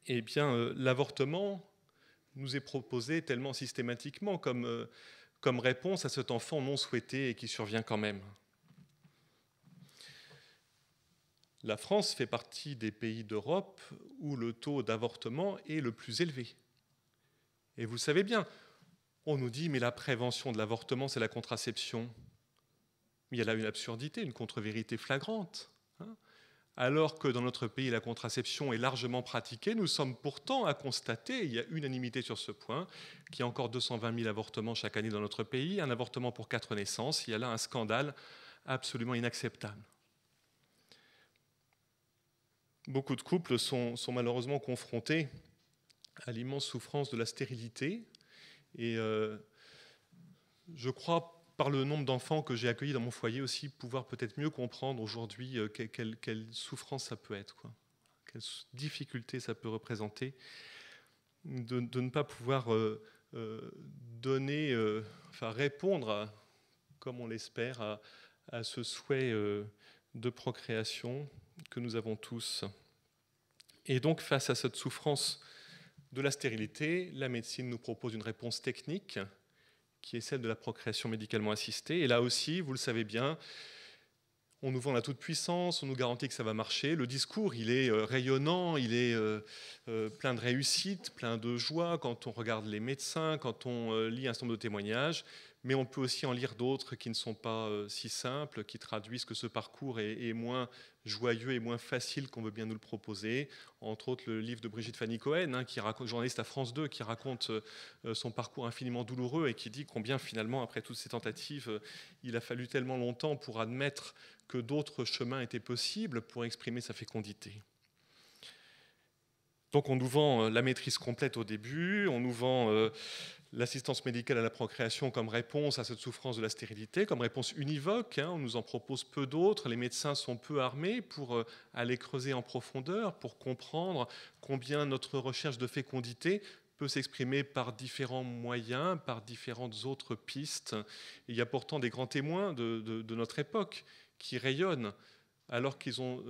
eh bien, l'avortement nous est proposé tellement systématiquement comme réponse à cet enfant non souhaité et qui survient quand même. La France fait partie des pays d'Europe où le taux d'avortement est le plus élevé. Et vous savez bien, on nous dit, mais la prévention de l'avortement, c'est la contraception. Mais il y a là une absurdité, une contre-vérité flagrante. Alors que dans notre pays, la contraception est largement pratiquée, nous sommes pourtant à constater, il y a unanimité sur ce point, qu'il y a encore 220 000 avortements chaque année dans notre pays, un avortement pour 4 naissances. Il y a là un scandale absolument inacceptable. Beaucoup de couples sont malheureusement confrontés à l'immense souffrance de la stérilité. Et je crois, par le nombre d'enfants que j'ai accueillis dans mon foyer aussi, pouvoir peut-être mieux comprendre aujourd'hui quelle souffrance ça peut être, quoi. Quelle difficulté ça peut représenter de ne pas pouvoir répondre, comme on l'espère, à ce souhait de procréation que nous avons tous. Et donc, face à cette souffrance de la stérilité, la médecine nous propose une réponse technique qui est celle de la procréation médicalement assistée. Et là aussi, vous le savez bien, on nous vend la toute-puissance, on nous garantit que ça va marcher. Le discours, il est rayonnant, il est plein de réussite, plein de joie quand on regarde les médecins, quand on lit un certain nombre de témoignages. Mais on peut aussi en lire d'autres qui ne sont pas si simples, qui traduisent que ce parcours est moins joyeux et moins facile qu'on veut bien nous le proposer. Entre autres, le livre de Brigitte Fanny Cohen, journaliste à France 2, qui raconte son parcours infiniment douloureux et qui dit combien finalement, après toutes ces tentatives, il a fallu tellement longtemps pour admettre que d'autres chemins étaient possibles pour exprimer sa fécondité. Donc on nous vend la maîtrise complète au début, on nous vend l'assistance médicale à la procréation comme réponse à cette souffrance de la stérilité, comme réponse univoque. On nous en propose peu d'autres. Les médecins sont peu armés pour aller creuser en profondeur, pour comprendre combien notre recherche de fécondité peut s'exprimer par différents moyens, par différentes autres pistes. Et il y a pourtant des grands témoins de notre époque qui rayonnent alors qu'ils ont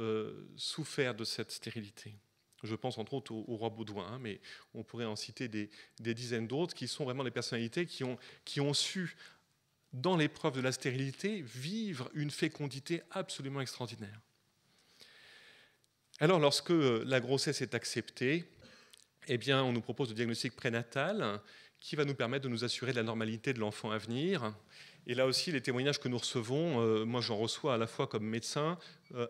souffert de cette stérilité. Je pense entre autres au roi Baudouin, mais on pourrait en citer des dizaines d'autres qui sont vraiment des personnalités qui ont su, dans l'épreuve de la stérilité, vivre une fécondité absolument extraordinaire. Alors, lorsque la grossesse est acceptée, eh bien, on nous propose le diagnostic prénatal qui va nous permettre de nous assurer de la normalité de l'enfant à venir. Et là aussi, les témoignages que nous recevons, moi j'en reçois à la fois comme médecin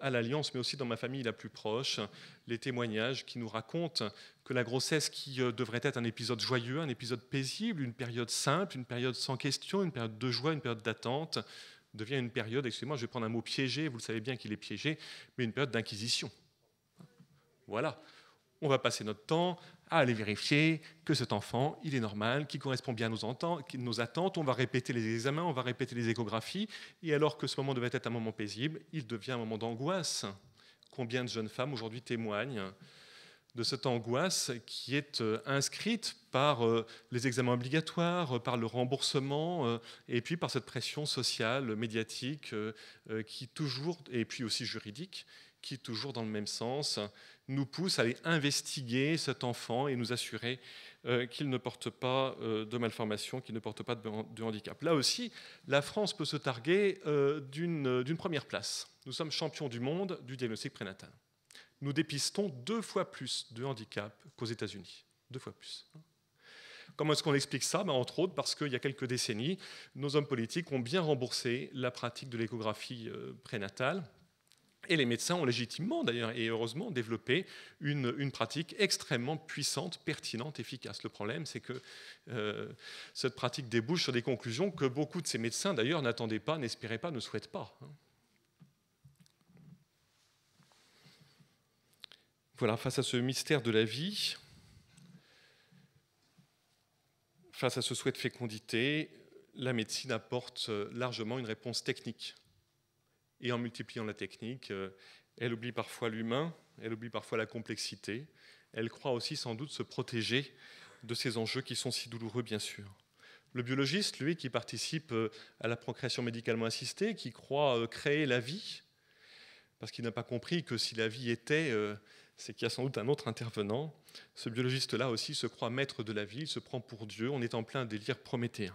à l'Alliance, mais aussi dans ma famille la plus proche, les témoignages qui nous racontent que la grossesse qui devrait être un épisode joyeux, un épisode paisible, une période simple, une période sans question, une période de joie, une période d'attente, devient une période, excusez-moi, je vais prendre un mot piégé, vous le savez bien qu'il est piégé, mais une période d'inquisition. Voilà. On va passer notre temps à aller vérifier que cet enfant, il est normal, qu'il correspond bien à nos attentes. On va répéter les examens, on va répéter les échographies. Et alors que ce moment devait être un moment paisible, il devient un moment d'angoisse. Combien de jeunes femmes aujourd'hui témoignent de cette angoisse qui est inscrite par les examens obligatoires, par le remboursement, et puis par cette pression sociale, médiatique, qui toujours, et puis aussi juridique, qui est toujours dans le même sens, nous pousse à aller investiguer cet enfant et nous assurer qu'il ne porte pas de malformation, qu'il ne porte pas de handicap. Là aussi, la France peut se targuer d'une première place. Nous sommes champions du monde du diagnostic prénatal. Nous dépistons 2 fois plus de handicap qu'aux États-Unis. 2 fois plus. Comment est-ce qu'on explique ça? Entre autres parce qu'il y a quelques décennies, nos hommes politiques ont bien remboursé la pratique de l'échographie prénatale. Et les médecins ont légitimement, d'ailleurs, et heureusement, développé une pratique extrêmement puissante, pertinente, efficace. Le problème, c'est que cette pratique débouche sur des conclusions que beaucoup de ces médecins, d'ailleurs, n'attendaient pas, n'espéraient pas, ne souhaitent pas. Voilà, face à ce mystère de la vie, face à ce souhait de fécondité, la médecine apporte largement une réponse technique. Et en multipliant la technique, elle oublie parfois l'humain, elle oublie parfois la complexité. Elle croit aussi sans doute se protéger de ces enjeux qui sont si douloureux, bien sûr. Le biologiste, lui, qui participe à la procréation médicalement assistée, qui croit créer la vie, parce qu'il n'a pas compris que si la vie était, c'est qu'il y a sans doute un autre intervenant. Ce biologiste-là aussi se croit maître de la vie, il se prend pour Dieu, on est en plein délire prométhéen.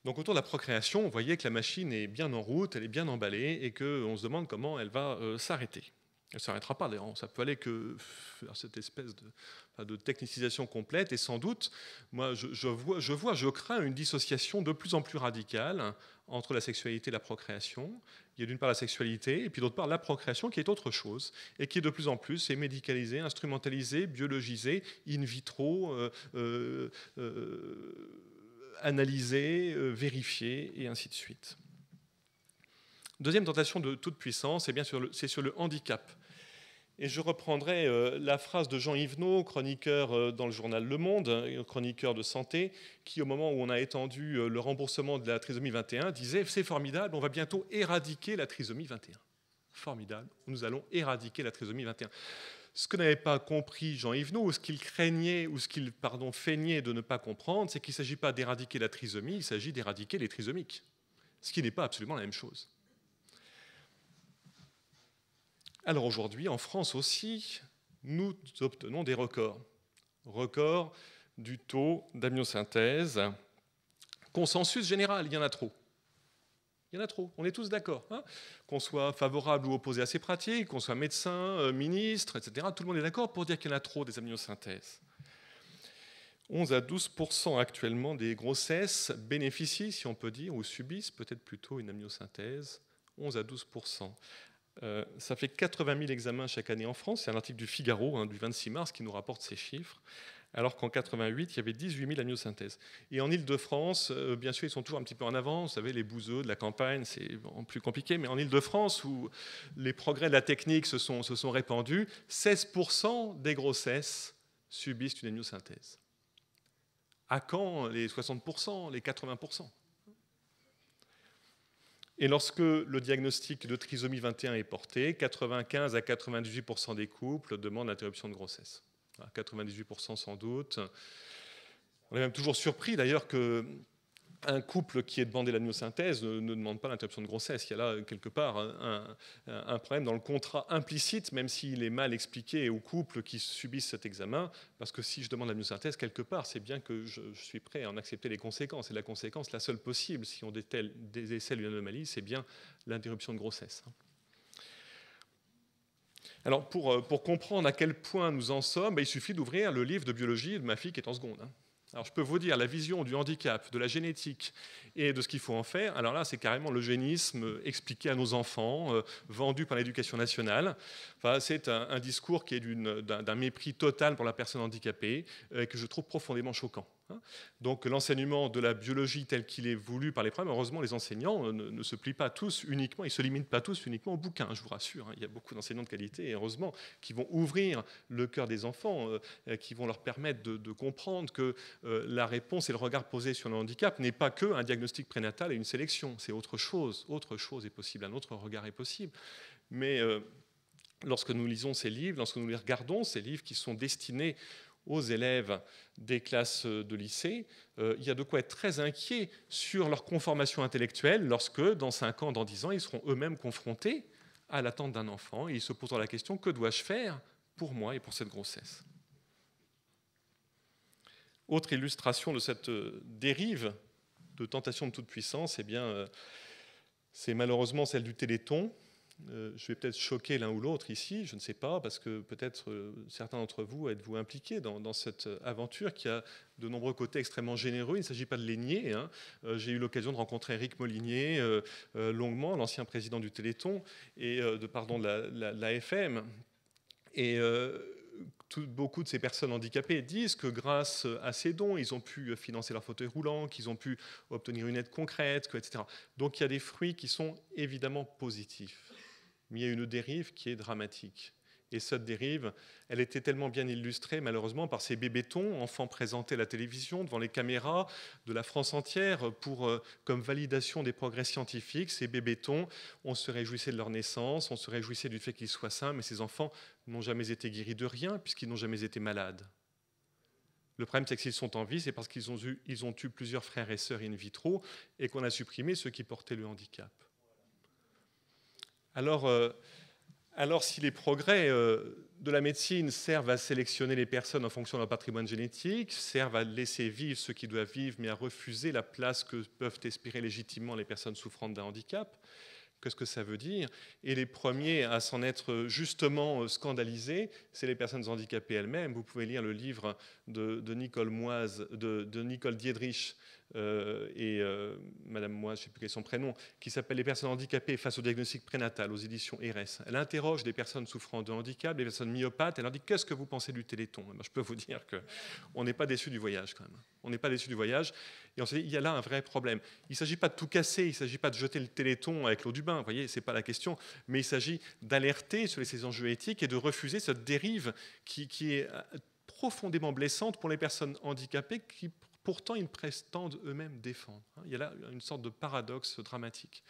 Donc autour de la procréation, on voyait que la machine est bien en route, elle est bien emballée, et qu'on se demande comment elle va s'arrêter. Elle ne s'arrêtera pas, d'ailleurs, ça peut aller que vers cette espèce de technicisation complète, et sans doute, moi je crains une dissociation de plus en plus radicale entre la sexualité et la procréation. Il y a d'une part la sexualité, et puis d'autre part la procréation qui est autre chose, et qui de plus en plus est médicalisée, instrumentalisée, biologisée, in vitro, analyser, vérifier, et ainsi de suite. Deuxième tentation de toute puissance, c'est sur le handicap. Et je reprendrai la phrase de Jean Yvenot, chroniqueur dans le journal Le Monde, chroniqueur de santé, qui, au moment où on a étendu le remboursement de la trisomie 21, disait « C'est formidable, on va bientôt éradiquer la trisomie 21 ». Formidable, nous allons éradiquer la trisomie 21. Ce que n'avait pas compris Jean Yvenot, ou ce qu'il craignait, ou ce qu'il feignait de ne pas comprendre, c'est qu'il ne s'agit pas d'éradiquer la trisomie, il s'agit d'éradiquer les trisomiques. Ce qui n'est pas absolument la même chose. Alors aujourd'hui, en France aussi, nous obtenons des records. Records du taux d'amniosynthèse. Consensus général, il y en a trop. Il y en a trop, on est tous d'accord. Qu'on soit favorable ou opposé à ces pratiques, qu'on soit médecin, ministre, etc., tout le monde est d'accord pour dire qu'il y en a trop des amniosynthèses. 11 à 12% actuellement des grossesses bénéficient, si on peut dire, ou subissent peut-être plutôt une amniosynthèse. 11 à 12%. Ça fait 80 000 examens chaque année en France. C'est un article du Figaro du 26 mars qui nous rapporte ces chiffres. Alors qu'en 88, il y avait 18 000 amniosynthèses. Et en Île-de-France, bien sûr, ils sont toujours un petit peu en avant. Vous savez, les bouseux de la campagne, c'est plus compliqué. Mais en Île-de-France, où les progrès de la technique se sont répandus, 16% des grossesses subissent une amniosynthèse. À quand les 60%, les 80%? Et lorsque le diagnostic de trisomie 21 est porté, 95 à 98% des couples demandent l'interruption de grossesse. 98% sans doute. On est même toujours surpris d'ailleurs qu'un couple qui ait demandé l'amniosynthèse ne demande pas l'interruption de grossesse. Il y a là quelque part un problème dans le contrat implicite, même s'il est mal expliqué aux couples qui subissent cet examen, parce que si je demande l'amniosynthèse, quelque part, c'est bien que je suis prêt à en accepter les conséquences. Et la conséquence, la seule possible, si on décèle une anomalie, c'est bien l'interruption de grossesse. Alors, pour comprendre à quel point nous en sommes, il suffit d'ouvrir le livre de biologie de ma fille qui est en seconde. Alors, je peux vous dire, la vision du handicap, de la génétique et de ce qu'il faut en faire, alors là, c'est carrément l'eugénisme expliqué à nos enfants, vendu par l'éducation nationale. Enfin, c'est un discours qui est d'un mépris total pour la personne handicapée, que je trouve profondément choquant. Donc l'enseignement de la biologie tel qu'il est voulu par les programmes, heureusement les enseignants ne se plient pas tous uniquement, ils ne se limitent pas tous uniquement au bouquin, je vous rassure. Il y a beaucoup d'enseignants de qualité, et heureusement, qui vont ouvrir le cœur des enfants, qui vont leur permettre de comprendre que la réponse et le regard posé sur le handicap n'est pas qu'un diagnostic prénatal et une sélection, c'est autre chose est possible, un autre regard est possible. Mais lorsque nous lisons ces livres, lorsque nous les regardons, ces livres qui sont destinés aux élèves des classes de lycée, il y a de quoi être très inquiet sur leur conformation intellectuelle lorsque, dans 5 ans, dans 10 ans, ils seront eux-mêmes confrontés à l'attente d'un enfant, et il se posera la question, que dois-je faire pour moi et pour cette grossesse? Autre illustration de cette dérive de tentation de toute puissance, eh bien, c'est malheureusement celle du Téléthon. Je vais peut-être choquer l'un ou l'autre ici, je ne sais pas, parce que peut-être certains d'entre vous êtes-vous impliqués dans cette aventure qui a de nombreux côtés extrêmement généreux. Il ne s'agit pas de les nier. Hein. J'ai eu l'occasion de rencontrer Éric Molinier longuement, l'ancien président du Téléthon, et de l'AFM. Et beaucoup de ces personnes handicapées disent que grâce à ces dons, ils ont pu financer leur fauteuil roulant, qu'ils ont pu obtenir une aide concrète, etc. Donc il y a des fruits qui sont évidemment positifs. Mais il y a une dérive qui est dramatique. Et cette dérive, elle était tellement bien illustrée, malheureusement, par ces bébétons, enfants présentés à la télévision, devant les caméras de la France entière, comme validation des progrès scientifiques. Ces bébétons, on se réjouissait de leur naissance, on se réjouissait du fait qu'ils soient sains, mais ces enfants n'ont jamais été guéris de rien, puisqu'ils n'ont jamais été malades. Le problème, c'est que s'ils sont en vie, c'est parce qu'ils ont eu plusieurs frères et sœurs in vitro, et qu'on a supprimé ceux qui portaient le handicap. Alors, si les progrès de la médecine servent à sélectionner les personnes en fonction de leur patrimoine génétique, servent à laisser vivre ceux qui doivent vivre, mais à refuser la place que peuvent espérer légitimement les personnes souffrant d'un handicap, qu'est-ce que ça veut dire? Et les premiers à s'en être justement scandalisés, c'est les personnes handicapées elles-mêmes. Vous pouvez lire le livre de Nicole Moise, de Nicole Diedrich, et Madame Moise, je ne sais plus quel est son prénom, qui s'appelle « Les personnes handicapées face au diagnostic prénatal » aux éditions ERES. Elle interroge des personnes souffrant de handicap, des personnes myopathes, elle leur dit « Qu'est-ce que vous pensez du Téléthon ?» Je peux vous dire qu'on n'est pas déçus du voyage quand même. On n'est pas déçus du voyage. Et on s'est dit, il y a là un vrai problème. Il ne s'agit pas de tout casser, il ne s'agit pas de jeter le Téléthon avec l'eau du bain, vous voyez, ce n'est pas la question, mais il s'agit d'alerter sur ces enjeux éthiques et de refuser cette dérive qui est profondément blessante pour les personnes handicapées qui pourtant ils prétendent eux-mêmes défendre. Il y a là une sorte de paradoxe dramatique.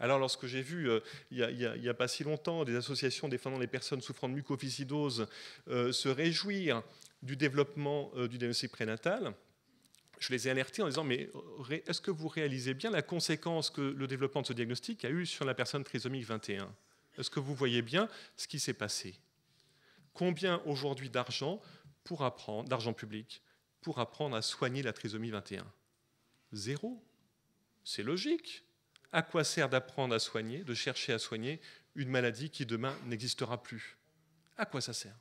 Alors lorsque j'ai vu, il n'y a pas si longtemps, des associations défendant les personnes souffrant de mucoviscidose se réjouir du développement du diagnostic prénatal, je les ai alertés en disant, mais est-ce que vous réalisez bien la conséquence que le développement de ce diagnostic a eu sur la personne trisomique 21 ? Est-ce que vous voyez bien ce qui s'est passé ? Combien aujourd'hui d'argent public, pour apprendre à soigner la trisomie 21 ? Zéro. C'est logique. À quoi sert d'apprendre à soigner, de chercher à soigner une maladie qui demain n'existera plus ? À quoi ça sert ?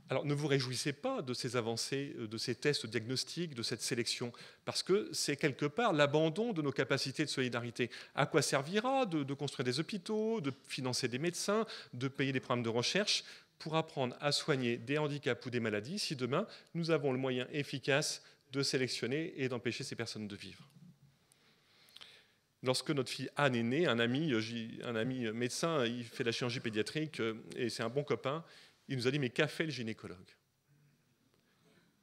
Alors ne vous réjouissez pas de ces avancées, de ces tests diagnostiques, de cette sélection, parce que c'est quelque part l'abandon de nos capacités de solidarité. À quoi servira de construire des hôpitaux, de financer des médecins, de payer des programmes de recherche pour apprendre à soigner des handicaps ou des maladies si demain nous avons le moyen efficace de sélectionner et d'empêcher ces personnes de vivre ? Lorsque notre fille Anne est née, un ami médecin, il fait de la chirurgie pédiatrique et c'est un bon copain, il nous a dit, mais qu'a fait le gynécologue ?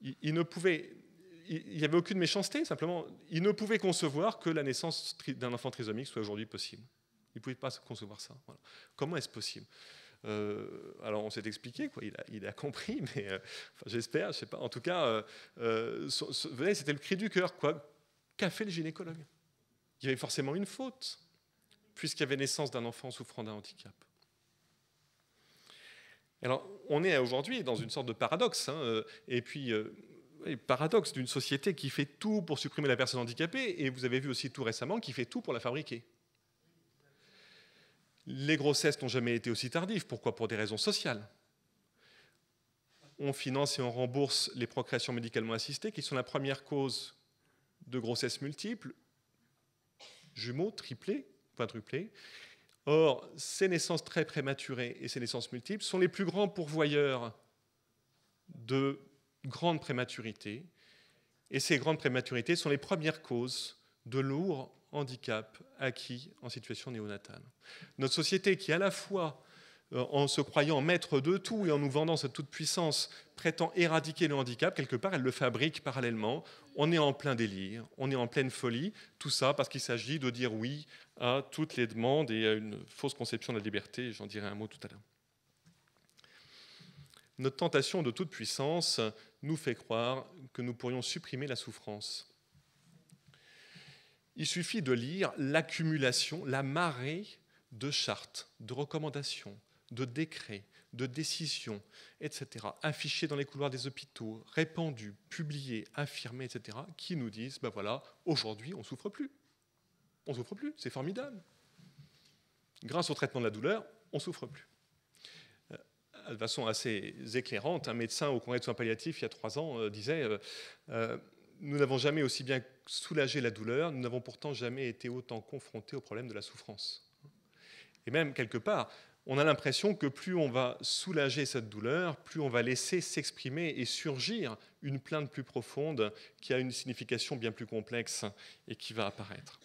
Il n'y avait aucune méchanceté, simplement, il ne pouvait concevoir que la naissance d'un enfant trisomique soit aujourd'hui possible. Il ne pouvait pas concevoir ça. Voilà. Comment est-ce possible ? Alors on s'est expliqué, quoi. Il a compris, mais j'espère, je ne sais pas. En tout cas, c'était le cri du cœur, quoi. Qu'a fait le gynécologue ? Il y avait forcément une faute, puisqu'il y avait naissance d'un enfant souffrant d'un handicap. Alors, on est aujourd'hui dans une sorte de paradoxe, et puis paradoxe d'une société qui fait tout pour supprimer la personne handicapée, et vous avez vu aussi tout récemment qui fait tout pour la fabriquer. Les grossesses n'ont jamais été aussi tardives. Pourquoi ? Pour des raisons sociales. On finance et on rembourse les procréations médicalement assistées, qui sont la première cause de grossesses multiples, jumeaux, triplés, quadruplés. Or, ces naissances très prématurées et ces naissances multiples sont les plus grands pourvoyeurs de grandes prématurités. Et ces grandes prématurités sont les premières causes de lourds handicaps acquis en situation néonatale. Notre société qui, à la fois, en se croyant maître de tout et en nous vendant cette toute-puissance, prétend éradiquer le handicap, quelque part, elle le fabrique parallèlement. On est en plein délire, on est en pleine folie, tout ça parce qu'il s'agit de dire oui à toutes les demandes et à une fausse conception de la liberté, j'en dirai un mot tout à l'heure. Notre tentation de toute puissance nous fait croire que nous pourrions supprimer la souffrance. Il suffit de lire l'accumulation, la marée de chartes, de recommandations, de décrets, de décisions, etc., affichés dans les couloirs des hôpitaux, répandus, publiés, affirmés, etc., qui nous disent, ben voilà, aujourd'hui, on ne souffre plus. On ne souffre plus, c'est formidable. Grâce au traitement de la douleur, on ne souffre plus. De façon assez éclairante, un médecin au congrès de soins palliatifs, il y a 3 ans, disait nous n'avons jamais aussi bien soulagé la douleur, nous n'avons pourtant jamais été autant confrontés au problème de la souffrance. Et même, quelque part, on a l'impression que plus on va soulager cette douleur, plus on va laisser s'exprimer et surgir une plainte plus profonde qui a une signification bien plus complexe et qui va apparaître.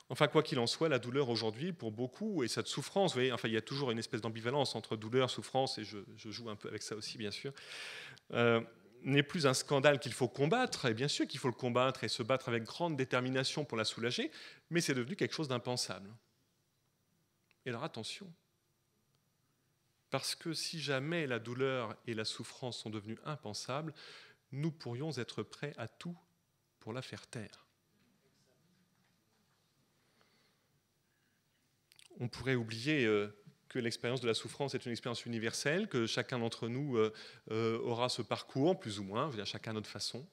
Enfin, quoi qu'il en soit, la douleur aujourd'hui, pour beaucoup, et cette souffrance, vous voyez, enfin, il y a toujours une espèce d'ambivalence entre douleur, souffrance, et je joue un peu avec ça aussi, bien sûr, n'est plus un scandale qu'il faut combattre, et bien sûr qu'il faut le combattre et se battre avec grande détermination pour la soulager, mais c'est devenu quelque chose d'impensable. Et alors attention, parce que si jamais la douleur et la souffrance sont devenues impensables, nous pourrions être prêts à tout pour la faire taire. On pourrait oublier que l'expérience de la souffrance est une expérience universelle, que chacun d'entre nous aura ce parcours, plus ou moins, chacun à notre façon.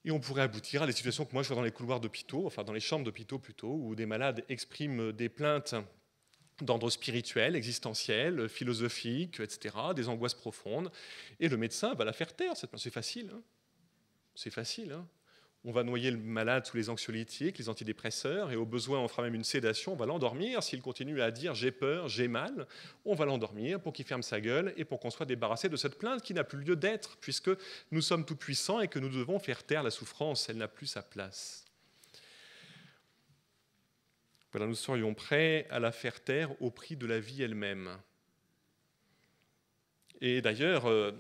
Et on pourrait aboutir à des situations que moi je vois dans les couloirs d'hôpitaux, enfin dans les chambres d'hôpitaux plutôt, où des malades expriment des plaintes d'ordre spirituel, existentiel, philosophique, etc., des angoisses profondes, et le médecin va la faire taire. C'est facile, hein. C'est facile, hein. On va noyer le malade sous les anxiolytiques, les antidépresseurs, et au besoin, on fera même une sédation, on va l'endormir. S'il continue à dire « j'ai peur, j'ai mal », on va l'endormir pour qu'il ferme sa gueule et pour qu'on soit débarrassé de cette plainte qui n'a plus lieu d'être, puisque nous sommes tout-puissants et que nous devons faire taire la souffrance, elle n'a plus sa place. Voilà, nous serions prêts à la faire taire au prix de la vie elle-même. Et d'ailleurs,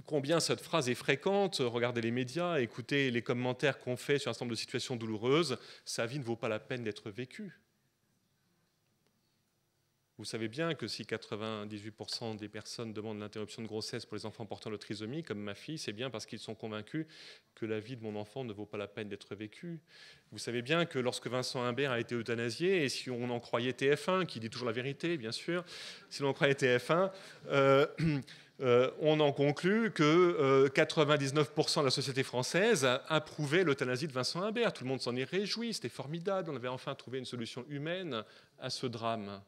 combien cette phrase est fréquente, regardez les médias, écoutez les commentaires qu'on fait sur un certain nombre de situations douloureuses, sa vie ne vaut pas la peine d'être vécue. Vous savez bien que si 98% des personnes demandent l'interruption de grossesse pour les enfants portant le trisomie, comme ma fille, c'est bien parce qu'ils sont convaincus que la vie de mon enfant ne vaut pas la peine d'être vécue. Vous savez bien que lorsque Vincent Imbert a été euthanasié, et si on en croyait TF1, qui dit toujours la vérité, bien sûr, si l'on en croyait TF1, on en conclut que 99% de la société française a approuvé l'euthanasie de Vincent Imbert. Tout le monde s'en est réjoui, c'était formidable, on avait enfin trouvé une solution humaine à ce drame.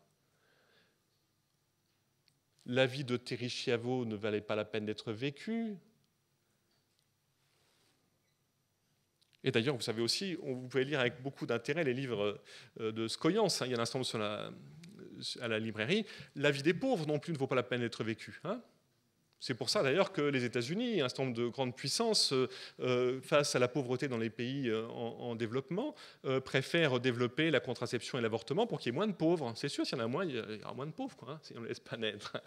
La vie de Terry Schiavo ne valait pas la peine d'être vécue. Et d'ailleurs, vous savez aussi, vous pouvez lire avec beaucoup d'intérêt les livres de Scoyance, il y a un instant à la librairie. La vie des pauvres non plus ne vaut pas la peine d'être vécue. C'est pour ça d'ailleurs que les États-Unis, un certain nombre de grandes puissances, face à la pauvreté dans les pays en développement, préfèrent développer la contraception et l'avortement pour qu'il y ait moins de pauvres. C'est sûr, s'il y en a moins, il y aura moins de pauvres, quoi, si on ne laisse pas naître.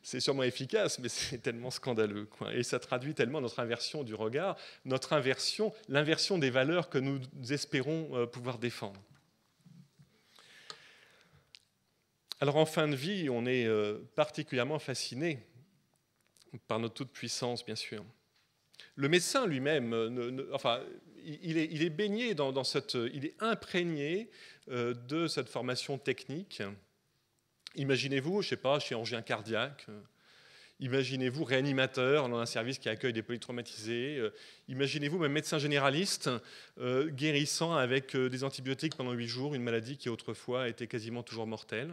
C'est sûrement efficace, mais c'est tellement scandaleux, quoi. Et ça traduit tellement notre inversion du regard, l'inversion des valeurs que nous espérons pouvoir défendre. Alors en fin de vie, on est particulièrement fasciné par notre toute-puissance, bien sûr. Le médecin lui-même, il est baigné dans cette... Il est imprégné de cette formation technique. Imaginez-vous, je ne sais pas, chirurgien cardiaque, imaginez-vous réanimateur dans un service qui accueille des polytraumatisés, imaginez-vous même médecin généraliste, guérissant avec des antibiotiques pendant 8 jours, une maladie qui autrefois était quasiment toujours mortelle.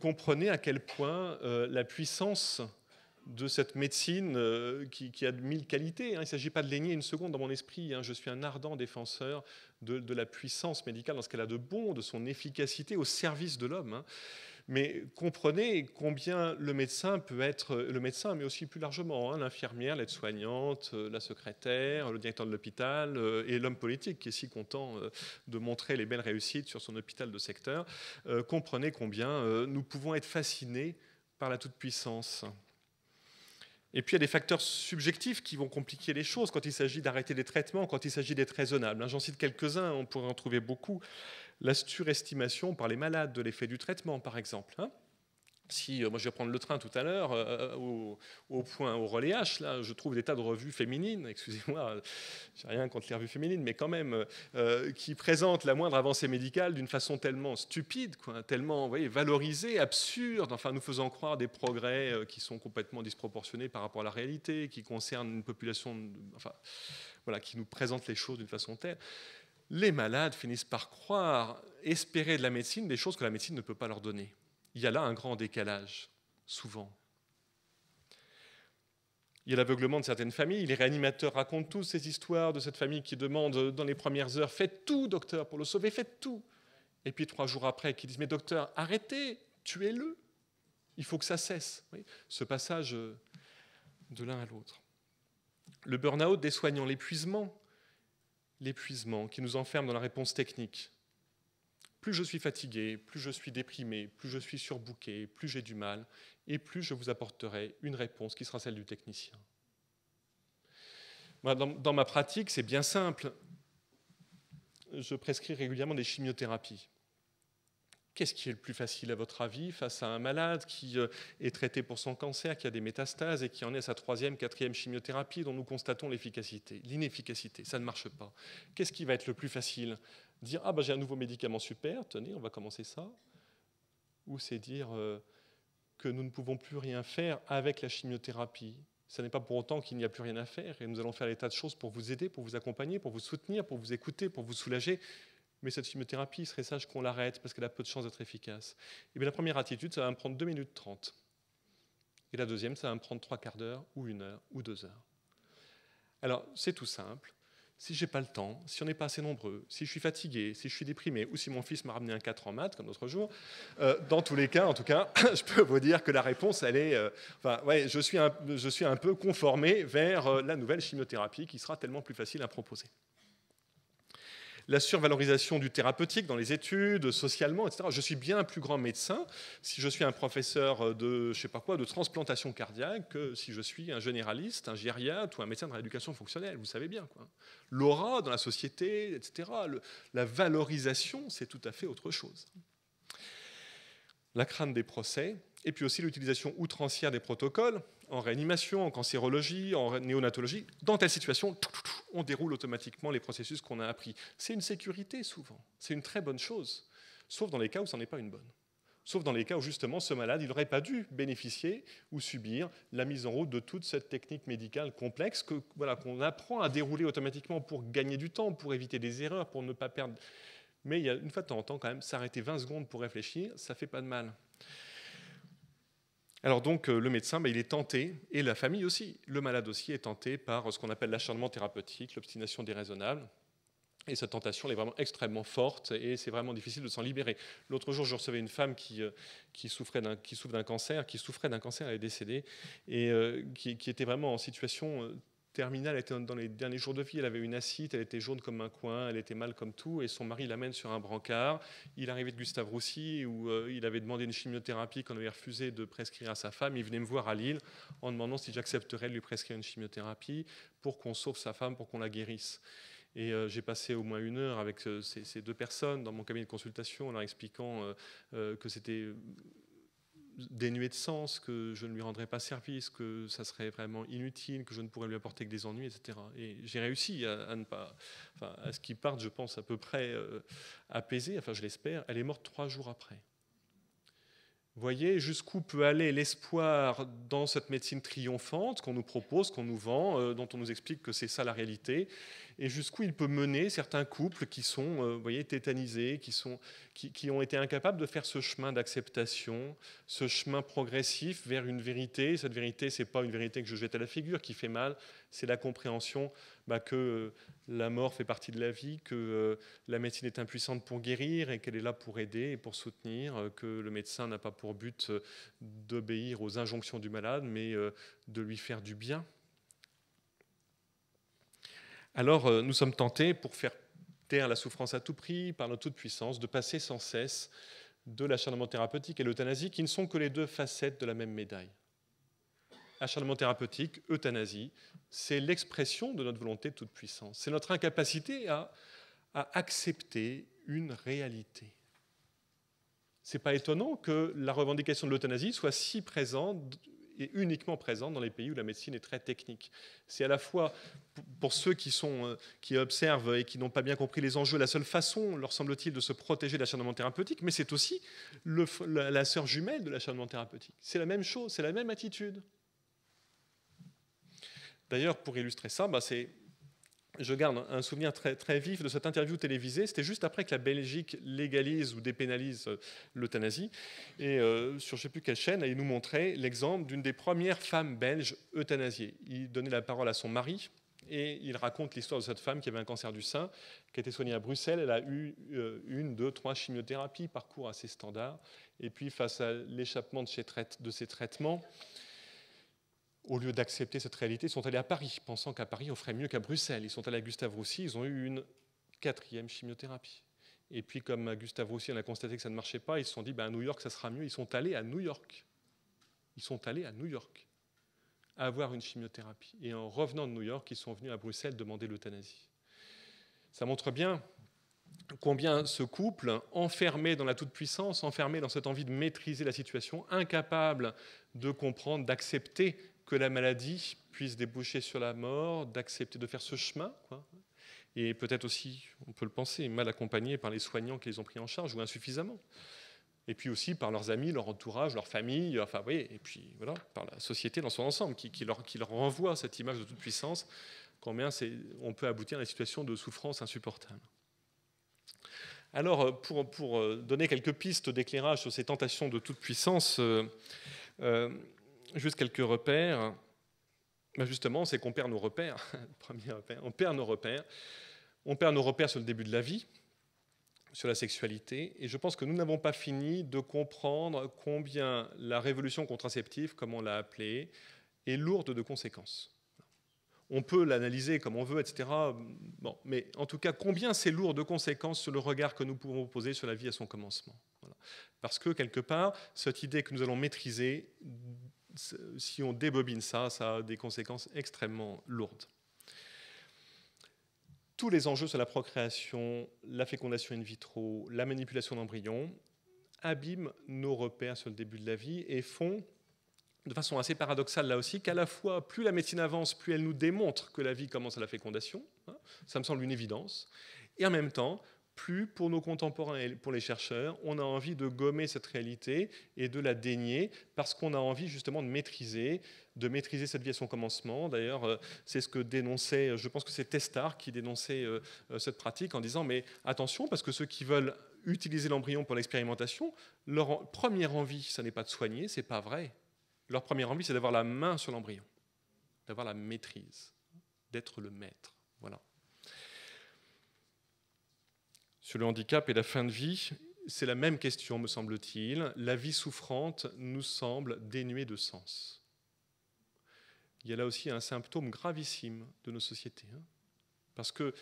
Comprenez à quel point la puissance de cette médecine qui a de 1000 qualités. Il ne s'agit pas de les nier une seconde dans mon esprit. Je suis un ardent défenseur de la puissance médicale dans ce qu'elle a de bon, de son efficacité au service de l'homme. Mais comprenez combien le médecin peut être, le médecin, mais aussi plus largement, l'infirmière, l'aide-soignante, la secrétaire, le directeur de l'hôpital et l'homme politique qui est si content de montrer les belles réussites sur son hôpital de secteur. Comprenez combien nous pouvons être fascinés par la toute-puissance. Et puis il y a des facteurs subjectifs qui vont compliquer les choses quand il s'agit d'arrêter des traitements, quand il s'agit d'être raisonnable. J'en cite quelques-uns, on pourrait en trouver beaucoup. La surestimation par les malades de l'effet du traitement, par exemple. Si moi je vais prendre le train tout à l'heure au point au relais H, là je trouve des tas de revues féminines, excusez-moi, j'ai rien contre les revues féminines, mais quand même qui présentent la moindre avancée médicale d'une façon tellement stupide, quoi, tellement, vous voyez, valorisée, absurde, enfin nous faisant croire des progrès qui sont complètement disproportionnés par rapport à la réalité, qui concernent une population, enfin voilà, qui nous présentent les choses d'une façon telle. Les malades finissent par croire, espérer de la médecine des choses que la médecine ne peut pas leur donner. Il y a là un grand décalage, souvent. Il y a l'aveuglement de certaines familles. Les réanimateurs racontent tous ces histoires de cette famille qui demande dans les premières heures « Faites tout, docteur, pour le sauver, faites tout !» Et puis 3 jours après, qui disent « Mais docteur, arrêtez, tuez-le, il faut que ça cesse. » Oui, ce passage de l'un à l'autre. Le burn-out des soignants, l'épuisement qui nous enferme dans la réponse technique. Plus je suis fatigué, plus je suis déprimé, plus je suis surbooké, plus j'ai du mal, et plus je vous apporterai une réponse qui sera celle du technicien. Dans ma pratique, c'est bien simple. Je prescris régulièrement des chimiothérapies. Qu'est-ce qui est le plus facile à votre avis face à un malade qui est traité pour son cancer, qui a des métastases et qui en est à sa 3e, 4e chimiothérapie dont nous constatons l'efficacité, l'inefficacité, ça ne marche pas. Qu'est-ce qui va être le plus facile ? Dire « Ah ben j'ai un nouveau médicament super, tenez, on va commencer ça » ou c'est dire que nous ne pouvons plus rien faire avec la chimiothérapie. Ce n'est pas pour autant qu'il n'y a plus rien à faire et nous allons faire des tas de choses pour vous aider, pour vous accompagner, pour vous soutenir, pour vous écouter, pour vous soulager. Mais cette chimiothérapie, il serait sage qu'on l'arrête parce qu'elle a peu de chances d'être efficace. Et bien la première attitude, ça va me prendre 2 minutes 30. Et la deuxième, ça va me prendre 3/4 d'heure ou 1 heure ou 2 heures. Alors, c'est tout simple. Si je n'ai pas le temps, si on n'est pas assez nombreux, si je suis fatigué, si je suis déprimé, ou si mon fils m'a ramené un 4 en maths, comme l'autre jour, dans tous les cas, en tout cas, je peux vous dire que la réponse, elle est... je suis un peu conformé vers la nouvelle chimiothérapie qui sera tellement plus facile à proposer. La survalorisation du thérapeutique dans les études, socialement, etc. Je suis bien un plus grand médecin si je suis un professeur de, je sais pas quoi, de transplantation cardiaque que si je suis un généraliste, un gériatre ou un médecin de rééducation fonctionnelle. Vous savez bien, quoi. L'aura dans la société, etc. La valorisation, c'est tout à fait autre chose. La crainte des procès, et puis aussi l'utilisation outrancière des protocoles en réanimation, en cancérologie, en néonatologie. Dans telle situation, on déroule automatiquement les processus qu'on a appris. C'est une sécurité souvent, c'est une très bonne chose, sauf dans les cas où ce n'en est pas une bonne. Sauf dans les cas où justement ce malade, il n'aurait pas dû bénéficier ou subir la mise en route de toute cette technique médicale complexe qu'on apprend à dérouler automatiquement pour gagner du temps, pour éviter des erreurs, pour ne pas perdre. Mais il y a une fois de temps en temps quand même, s'arrêter 20 secondes pour réfléchir, ça ne fait pas de mal. Alors donc le médecin, il est tenté, et la famille aussi, le malade aussi est tenté par ce qu'on appelle l'acharnement thérapeutique, l'obstination déraisonnable. Et cette tentation elle est vraiment extrêmement forte et c'est vraiment difficile de s'en libérer. L'autre jour, je recevais une femme qui souffrait d'un cancer, elle est décédée, et qui était vraiment en situation terminale, elle était dans les derniers jours de vie, elle avait une ascite, elle était jaune comme un coin, elle était mal comme tout, et son mari l'amène sur un brancard. Il arrivait de Gustave Roussy, où il avait demandé une chimiothérapie qu'on avait refusé de prescrire à sa femme. Il venait me voir à Lille en demandant si j'accepterais de lui prescrire une chimiothérapie pour qu'on sauve sa femme, pour qu'on la guérisse. Et j'ai passé au moins 1 heure avec ces 2 personnes dans mon cabinet de consultation en leur expliquant que c'était dénué de sens, que je ne lui rendrais pas service, que ça serait vraiment inutile, que je ne pourrais lui apporter que des ennuis, etc. Et j'ai réussi à ne pas, à ce qu'il parte, je pense, à peu près apaisé, enfin je l'espère. Elle est morte 3 jours après. Vous voyez jusqu'où peut aller l'espoir dans cette médecine triomphante qu'on nous propose, qu'on nous vend, dont on nous explique que c'est ça la réalité, et jusqu'où il peut mener certains couples qui sont tétanisés, qui ont été incapables de faire ce chemin d'acceptation, ce chemin progressif vers une vérité. Cette vérité, ce n'est pas une vérité que je jette à la figure, qui fait mal, c'est la compréhension que la mort fait partie de la vie, que la médecine est impuissante pour guérir et qu'elle est là pour aider et pour soutenir, que le médecin n'a pas pour but d'obéir aux injonctions du malade, mais de lui faire du bien. Alors, nous sommes tentés, pour faire taire la souffrance à tout prix, par notre toute-puissance, de passer sans cesse de l'acharnement thérapeutique et l'euthanasie, qui ne sont que les 2 facettes de la même médaille. Acharnement thérapeutique, euthanasie, c'est l'expression de notre volonté de toute-puissance. C'est notre incapacité à accepter une réalité. Ce n'est pas étonnant que la revendication de l'euthanasie soit si présente et uniquement présente dans les pays où la médecine est très technique. C'est à la fois, pour ceux qui observent et qui n'ont pas bien compris les enjeux, la seule façon, leur semble-t-il, de se protéger de l'acharnement thérapeutique, mais c'est aussi la sœur jumelle de l'acharnement thérapeutique. C'est la même chose, c'est la même attitude. D'ailleurs, pour illustrer ça, je garde un souvenir très, très vif de cette interview télévisée. C'était juste après que la Belgique légalise ou dépénalise l'euthanasie. Et sur je ne sais plus quelle chaîne, il nous montrait l'exemple d'une des premières femmes belges euthanasiées. Il donnait la parole à son mari et il raconte l'histoire de cette femme qui avait un cancer du sein, qui a été soignée à Bruxelles. Elle a eu 1, 2, 3 chimiothérapies, parcours assez standard. Et puis, face à l'échappement de ces traitements, au lieu d'accepter cette réalité, ils sont allés à Paris, pensant qu'à Paris, on ferait mieux qu'à Bruxelles. Ils sont allés à Gustave Roussy, ils ont eu une 4e chimiothérapie. Et puis, comme à Gustave Roussy, on a constaté que ça ne marchait pas, ils se sont dit, à New York, ça sera mieux. Ils sont allés à New York. Ils sont allés à New York à avoir une chimiothérapie. Et en revenant de New York, ils sont venus à Bruxelles demander l'euthanasie. Ça montre bien combien ce couple, enfermé dans la toute-puissance, enfermé dans cette envie de maîtriser la situation, incapable de comprendre, d'accepter que la maladie puisse déboucher sur la mort, d'accepter de faire ce chemin, quoi. Et peut-être aussi, on peut le penser, mal accompagnés par les soignants qui les ont pris en charge, ou insuffisamment. Et puis aussi par leurs amis, leur entourage, leur famille, enfin, oui, et puis voilà, par la société dans son ensemble, qui leur renvoie cette image de toute puissance, combien on peut aboutir à des situations de souffrance insupportables. Alors, pour donner quelques pistes d'éclairage sur ces tentations de toute puissance, juste quelques repères. Justement, c'est qu'on perd nos repères. Premier repère, on perd nos repères. On perd nos repères sur le début de la vie, sur la sexualité. Et je pense que nous n'avons pas fini de comprendre combien la révolution contraceptive, comme on l'a appelée, est lourde de conséquences. On peut l'analyser comme on veut, etc. Bon, mais en tout cas, combien c'est lourd de conséquences sur le regard que nous pouvons poser sur la vie à son commencement. Voilà. Parce que, quelque part, cette idée que nous allons maîtriser, si on débobine ça, ça a des conséquences extrêmement lourdes. Tous les enjeux sur la procréation, la fécondation in vitro, la manipulation d'embryons abîment nos repères sur le début de la vie et font, de façon assez paradoxale là aussi, qu'à la fois, plus la médecine avance, plus elle nous démontre que la vie commence à la fécondation, ça me semble une évidence, et en même temps, plus pour nos contemporains et pour les chercheurs, on a envie de gommer cette réalité et de la dénier parce qu'on a envie justement de maîtriser cette vie à son commencement. D'ailleurs, c'est ce que dénonçait, je pense que c'est Testard qui dénonçait cette pratique en disant mais attention parce que ceux qui veulent utiliser l'embryon pour l'expérimentation, leur première envie, ça n'est pas de soigner, c'est pas vrai. Leur première envie, c'est d'avoir la main sur l'embryon, d'avoir la maîtrise, d'être le maître. Voilà. Sur le handicap et la fin de vie, c'est la même question, me semble-t-il. La vie souffrante nous semble dénuée de sens. Il y a là aussi un symptôme gravissime de nos sociétés. Parce que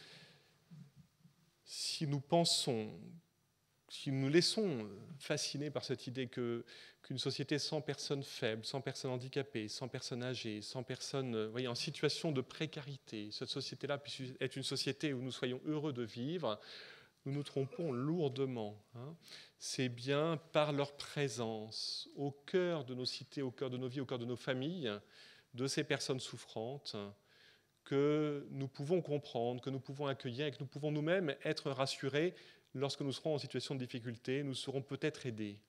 si nous pensons, si nous nous laissons fasciner par cette idée qu'une société sans personnes faibles, sans personnes handicapées, sans personnes âgées, sans personnes en situation de précarité, cette société-là puisse être une société où nous soyons heureux de vivre, nous nous trompons lourdement. C'est bien par leur présence au cœur de nos cités, au cœur de nos vies, au cœur de nos familles, de ces personnes souffrantes, que nous pouvons comprendre, que nous pouvons accueillir et que nous pouvons nous-mêmes être rassurés lorsque nous serons en situation de difficulté, nous serons peut-être aidés.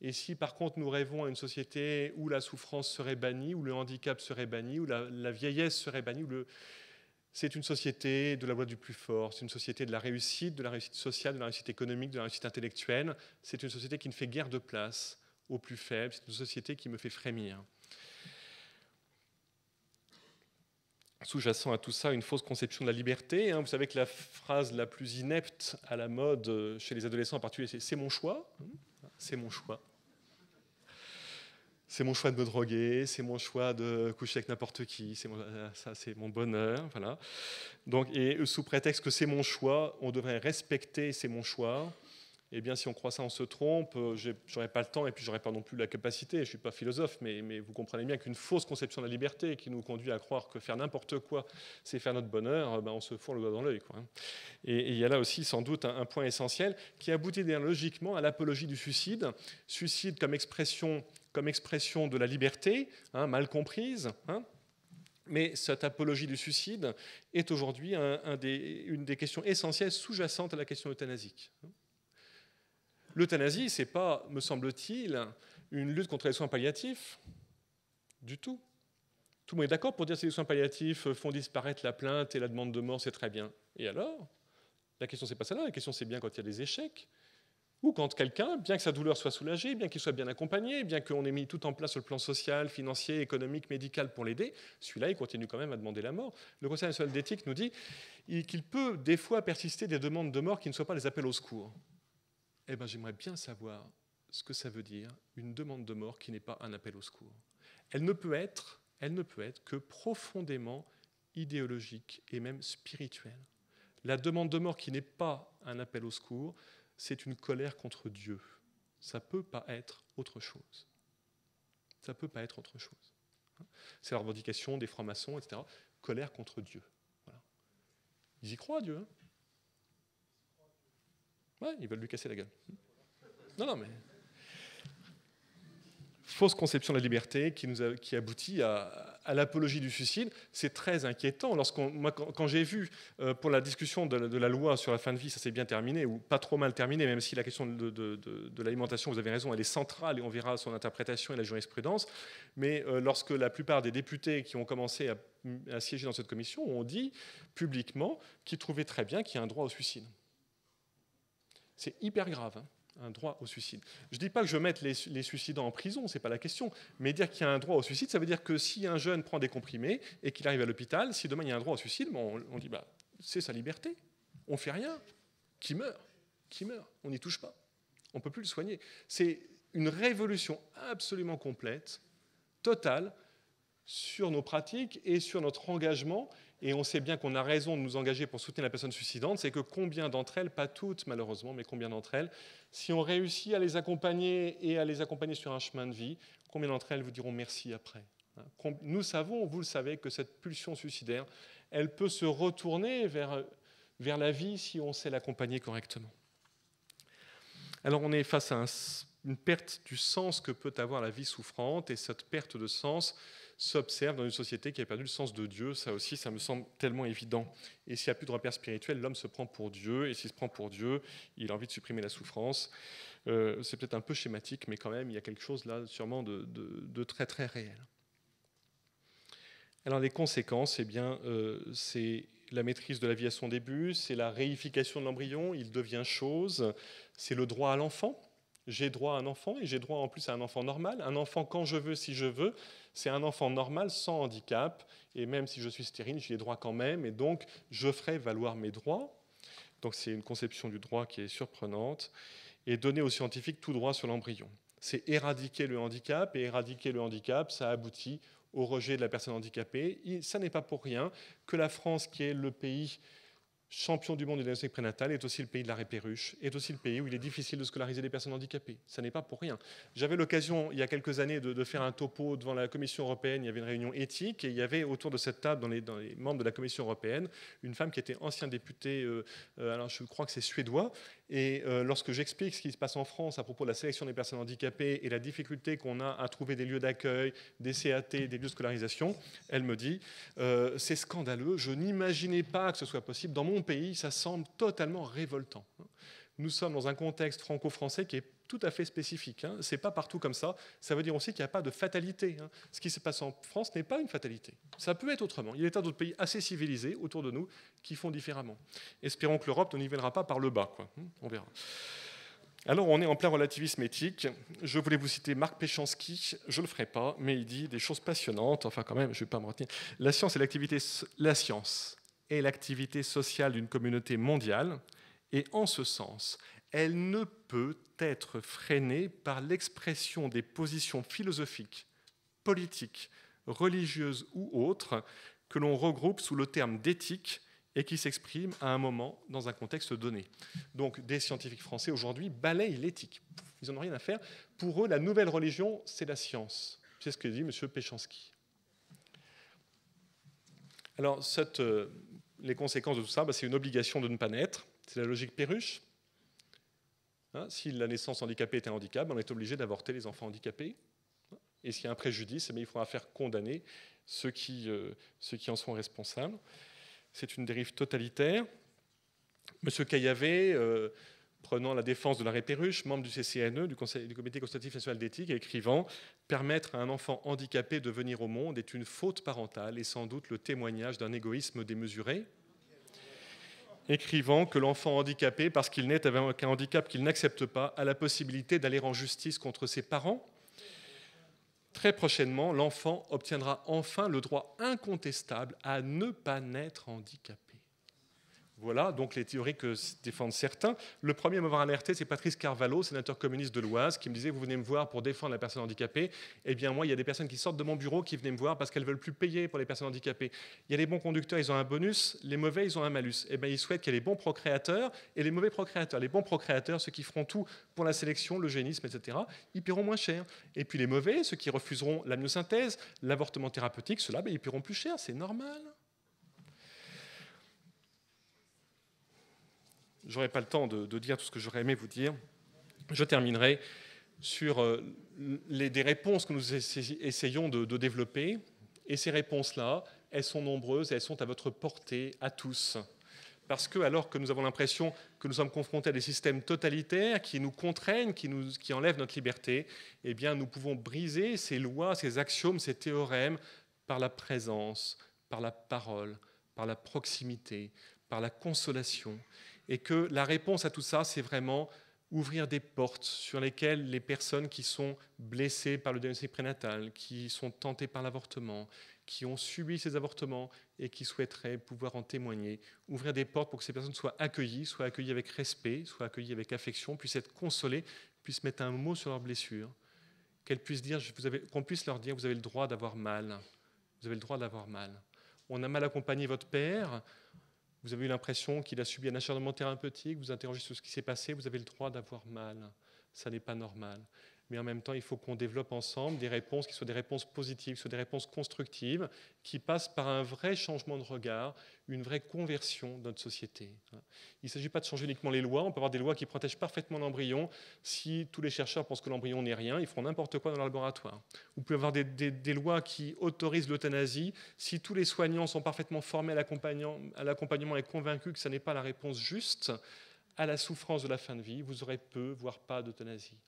Et si par contre nous rêvons à une société où la souffrance serait bannie, où le handicap serait banni, où la vieillesse serait bannie, c'est une société de la loi du plus fort, c'est une société de la réussite sociale, de la réussite économique, de la réussite intellectuelle. C'est une société qui ne fait guère de place aux plus faibles, c'est une société qui me fait frémir. Sous-jacent à tout ça, une fausse conception de la liberté. Vous savez que la phrase la plus inepte à la mode chez les adolescents en particulier, c'est « c'est mon choix ». C'est mon choix. C'est mon choix de me droguer, c'est mon choix de coucher avec n'importe qui, ça c'est mon bonheur. Voilà. Donc, et sous prétexte que c'est mon choix, on devrait respecter c'est mon choix. Eh bien, si on croit ça, on se trompe. J'aurais pas le temps et puis j'aurais pas non plus la capacité. Je suis pas philosophe, mais vous comprenez bien qu'une fausse conception de la liberté qui nous conduit à croire que faire n'importe quoi, c'est faire notre bonheur, on se fourre le doigt dans l'œil, quoi. Et il y a là aussi sans doute un point essentiel qui aboutit logiquement à l'apologie du suicide. Suicide comme expression de la liberté, mal comprise. Mais cette apologie du suicide est aujourd'hui une des questions essentielles sous-jacentes à la question euthanasique. L'euthanasie, ce n'est pas, me semble-t-il, une lutte contre les soins palliatifs du tout. Tout le monde est d'accord pour dire que si les soins palliatifs font disparaître la plainte et la demande de mort, c'est très bien. Et alors? La question, c'est pas celle-là. La question, c'est bien quand il y a des échecs, ou quand quelqu'un, bien que sa douleur soit soulagée, bien qu'il soit bien accompagné, bien qu'on ait mis tout en place sur le plan social, financier, économique, médical pour l'aider, celui-là, il continue quand même à demander la mort. Le Conseil national d'éthique nous dit qu'il peut des fois persister des demandes de mort qui ne soient pas des appels au secours. Eh bien, j'aimerais bien savoir ce que ça veut dire, une demande de mort qui n'est pas un appel au secours. Elle ne peut être que profondément idéologique et même spirituelle. La demande de mort qui n'est pas un appel au secours, c'est une colère contre Dieu. Ça ne peut pas être autre chose. Ça ne peut pas être autre chose. C'est la revendication des francs-maçons, etc. Colère contre Dieu. Voilà. Ils y croient, Dieu. Ouais, ils veulent lui casser la gueule. Non, mais... Fausse conception de la liberté qui aboutit à l'apologie du suicide. C'est très inquiétant. Quand j'ai vu, pour la discussion de la loi sur la fin de vie, ça s'est bien terminé, ou pas trop mal terminé, même si la question de l'alimentation, vous avez raison, elle est centrale, et on verra son interprétation et la jurisprudence. Mais lorsque la plupart des députés qui ont commencé à siéger dans cette commission ont dit publiquement qu'ils trouvaient très bien qu'il y a un droit au suicide. C'est hyper grave, un droit au suicide. Je ne dis pas que je mette les suicidants en prison, ce n'est pas la question, mais dire qu'il y a un droit au suicide, ça veut dire que si un jeune prend des comprimés et qu'il arrive à l'hôpital, si demain il y a un droit au suicide, on dit c'est sa liberté, on ne fait rien, qui meurt, on n'y touche pas, on ne peut plus le soigner. C'est une révolution absolument complète, totale, sur nos pratiques et sur notre engagement. Et on sait bien qu'on a raison de nous engager pour soutenir la personne suicidante, c'est que combien d'entre elles, pas toutes malheureusement, mais combien d'entre elles, si on réussit à les accompagner et à les accompagner sur un chemin de vie, combien d'entre elles vous diront merci après? Nous savons, vous le savez, que cette pulsion suicidaire, elle peut se retourner vers la vie si on sait l'accompagner correctement. Alors on est face à une perte du sens que peut avoir la vie souffrante, et cette perte de sens s'observe dans une société qui a perdu le sens de Dieu. Ça aussi, ça me semble tellement évident. Et s'il n'y a plus de repère spirituel, l'homme se prend pour Dieu, et s'il se prend pour Dieu, il a envie de supprimer la souffrance. C'est peut-être un peu schématique, mais quand même, il y a quelque chose là, sûrement de très très réel. Alors les conséquences, eh bien, c'est la maîtrise de la vie à son début, c'est la réification de l'embryon, il devient chose, c'est le droit à l'enfant. J'ai droit à un enfant, et j'ai droit en plus à un enfant normal. Un enfant quand je veux, si je veux, c'est un enfant normal, sans handicap, et même si je suis stérile, j'ai les droits quand même, et donc je ferai valoir mes droits. Donc c'est une conception du droit qui est surprenante, et donner aux scientifiques tout droit sur l'embryon. C'est éradiquer le handicap, et éradiquer le handicap, ça aboutit au rejet de la personne handicapée. Et ça n'est pas pour rien que la France, qui est le pays champion du monde du diagnostic prénatal, est aussi le pays de l'arrêt perruche, est aussi le pays où il est difficile de scolariser les personnes handicapées. Ça n'est pas pour rien. J'avais l'occasion, il y a quelques années, de faire un topo devant la Commission européenne. Il y avait une réunion éthique, et il y avait autour de cette table, dans les membres de la Commission européenne, une femme qui était ancienne députée, alors je crois que c'est suédois, et lorsque j'explique ce qui se passe en France à propos de la sélection des personnes handicapées et la difficulté qu'on a à trouver des lieux d'accueil, des CAT, des lieux de scolarisation, elle me dit c'est scandaleux, je n'imaginais pas que ce soit possible. Dans mon pays, ça semble totalement révoltant. Nous sommes dans un contexte franco-français qui est tout à fait spécifique. Ce n'est pas partout comme ça. Ça veut dire aussi qu'il n'y a pas de fatalité. Ce qui se passe en France n'est pas une fatalité. Ça peut être autrement. Il y a d'autres pays assez civilisés autour de nous qui font différemment. Espérons que l'Europe ne nivellera pas par le bas, quoi. On verra. Alors, on est en plein relativisme éthique. Je voulais vous citer Marc Péchanski. Je ne le ferai pas, mais il dit des choses passionnantes. Enfin, quand même, je ne vais pas me retenir. La science est l'activité sociale d'une communauté mondiale. Et en ce sens, elle ne peut être freinée par l'expression des positions philosophiques, politiques, religieuses ou autres que l'on regroupe sous le terme d'éthique et qui s'exprime à un moment dans un contexte donné. Donc des scientifiques français aujourd'hui balayent l'éthique. Ils n'en ont rien à faire. Pour eux, la nouvelle religion, c'est la science. C'est ce que dit M. Péchanski. Alors, les conséquences de tout ça, c'est une obligation de ne pas naître. C'est la logique Perruche. Si la naissance handicapée est un handicap, on est obligé d'avorter les enfants handicapés. Et s'il y a un préjudice, il faudra faire condamner ceux qui en sont responsables. C'est une dérive totalitaire. M. Caillavet, prenant la défense de l'arrêt Perruche, membre du CCNE, du Comité consultatif national d'éthique, et écrivant « Permettre à un enfant handicapé de venir au monde est une faute parentale et sans doute le témoignage d'un égoïsme démesuré ». Écrivant que l'enfant handicapé, parce qu'il naît avec un handicap qu'il n'accepte pas, a la possibilité d'aller en justice contre ses parents. Très prochainement, l'enfant obtiendra enfin le droit incontestable à ne pas naître handicapé. Voilà donc les théories que défendent certains. Le premier à m'avoir alerté, c'est Patrice Carvalho, sénateur communiste de l'Oise, qui me disait « Vous venez me voir pour défendre la personne handicapée ». Eh bien moi, il y a des personnes qui sortent de mon bureau qui venaient me voir parce qu'elles ne veulent plus payer pour les personnes handicapées. Il y a les bons conducteurs, ils ont un bonus, les mauvais, ils ont un malus. Eh bien, ils souhaitent qu'il y ait les bons procréateurs et les mauvais procréateurs. Les bons procréateurs, ceux qui feront tout pour la sélection, l'eugénisme, etc., ils paieront moins cher. Et puis les mauvais, ceux qui refuseront la myosynthèse, l'avortement thérapeutique, ceux-là, ils paieront plus cher, c'est normal. Je n'aurai pas le temps de dire tout ce que j'aurais aimé vous dire. Je terminerai sur des réponses que nous essayons de développer. Et ces réponses-là, elles sont nombreuses et elles sont à votre portée, à tous. Parce que, alors que nous avons l'impression que nous sommes confrontés à des systèmes totalitaires qui nous contraignent, qui enlèvent notre liberté, eh bien, nous pouvons briser ces lois, ces axiomes, ces théorèmes par la présence, par la parole, par la proximité, par la consolation. Et que la réponse à tout ça, c'est vraiment ouvrir des portes sur lesquelles les personnes qui sont blessées par le diagnostic prénatal, qui sont tentées par l'avortement, qui ont subi ces avortements et qui souhaiteraient pouvoir en témoigner, ouvrir des portes pour que ces personnes soient accueillies avec respect, soient accueillies avec affection, puissent être consolées, puissent mettre un mot sur leurs blessures, qu'elles puissent dire, qu'on puisse leur dire « vous avez le droit d'avoir mal, vous avez le droit d'avoir mal ». On a mal accompagné votre père, vous avez eu l'impression qu'il a subi un acharnement thérapeutique, vous interrogez sur ce qui s'est passé, vous avez le droit d'avoir mal. Ça n'est pas normal. Mais en même temps, il faut qu'on développe ensemble des réponses qui soient des réponses positives, qui soient des réponses constructives, qui passent par un vrai changement de regard, une vraie conversion de notre société. Il ne s'agit pas de changer uniquement les lois. On peut avoir des lois qui protègent parfaitement l'embryon. Si tous les chercheurs pensent que l'embryon n'est rien, ils feront n'importe quoi dans leur laboratoire. Vous pouvez avoir des lois qui autorisent l'euthanasie. Si tous les soignants sont parfaitement formés à l'accompagnement et convaincus que ce n'est pas la réponse juste à la souffrance de la fin de vie, vous aurez peu, voire pas d'euthanasie.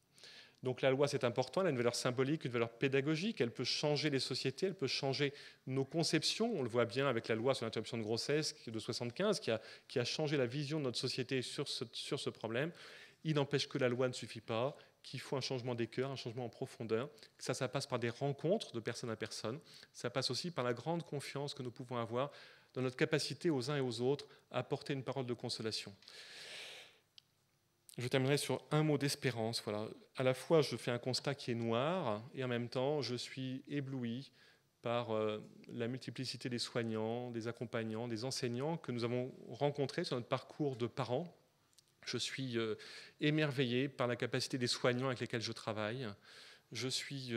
Donc la loi, c'est important, elle a une valeur symbolique, une valeur pédagogique, elle peut changer les sociétés, elle peut changer nos conceptions. On le voit bien avec la loi sur l'interruption de grossesse de 1975, qui a changé la vision de notre société sur ce problème. Il n'empêche que la loi ne suffit pas, qu'il faut un changement des cœurs, un changement en profondeur. Ça passe par des rencontres de personne à personne. Ça passe aussi par la grande confiance que nous pouvons avoir dans notre capacité aux uns et aux autres à porter une parole de consolation. Je terminerai sur un mot d'espérance. Voilà. À la fois, je fais un constat qui est noir et en même temps, je suis ébloui par la multiplicité des soignants, des accompagnants, des enseignants que nous avons rencontrés sur notre parcours de parents. Je suis émerveillé par la capacité des soignants avec lesquels je travaille. Je suis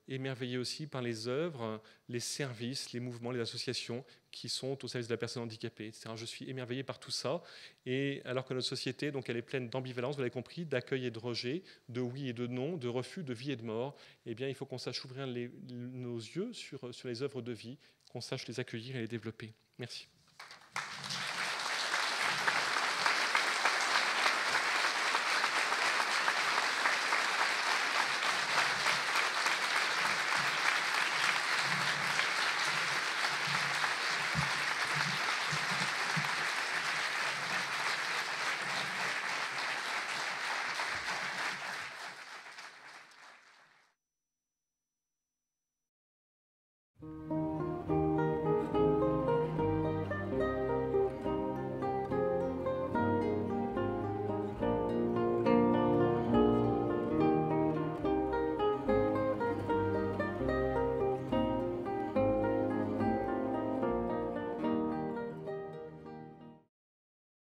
émerveillé aussi par les œuvres, les services, les mouvements, les associations qui sont au service de la personne handicapée, etc. Je suis émerveillé par tout ça. Et alors que notre société, donc, elle est pleine d'ambivalence, vous l'avez compris, d'accueil et de rejet, de oui et de non, de refus, de vie et de mort, eh bien, il faut qu'on sache ouvrir nos yeux sur les œuvres de vie, qu'on sache les accueillir et les développer. Merci.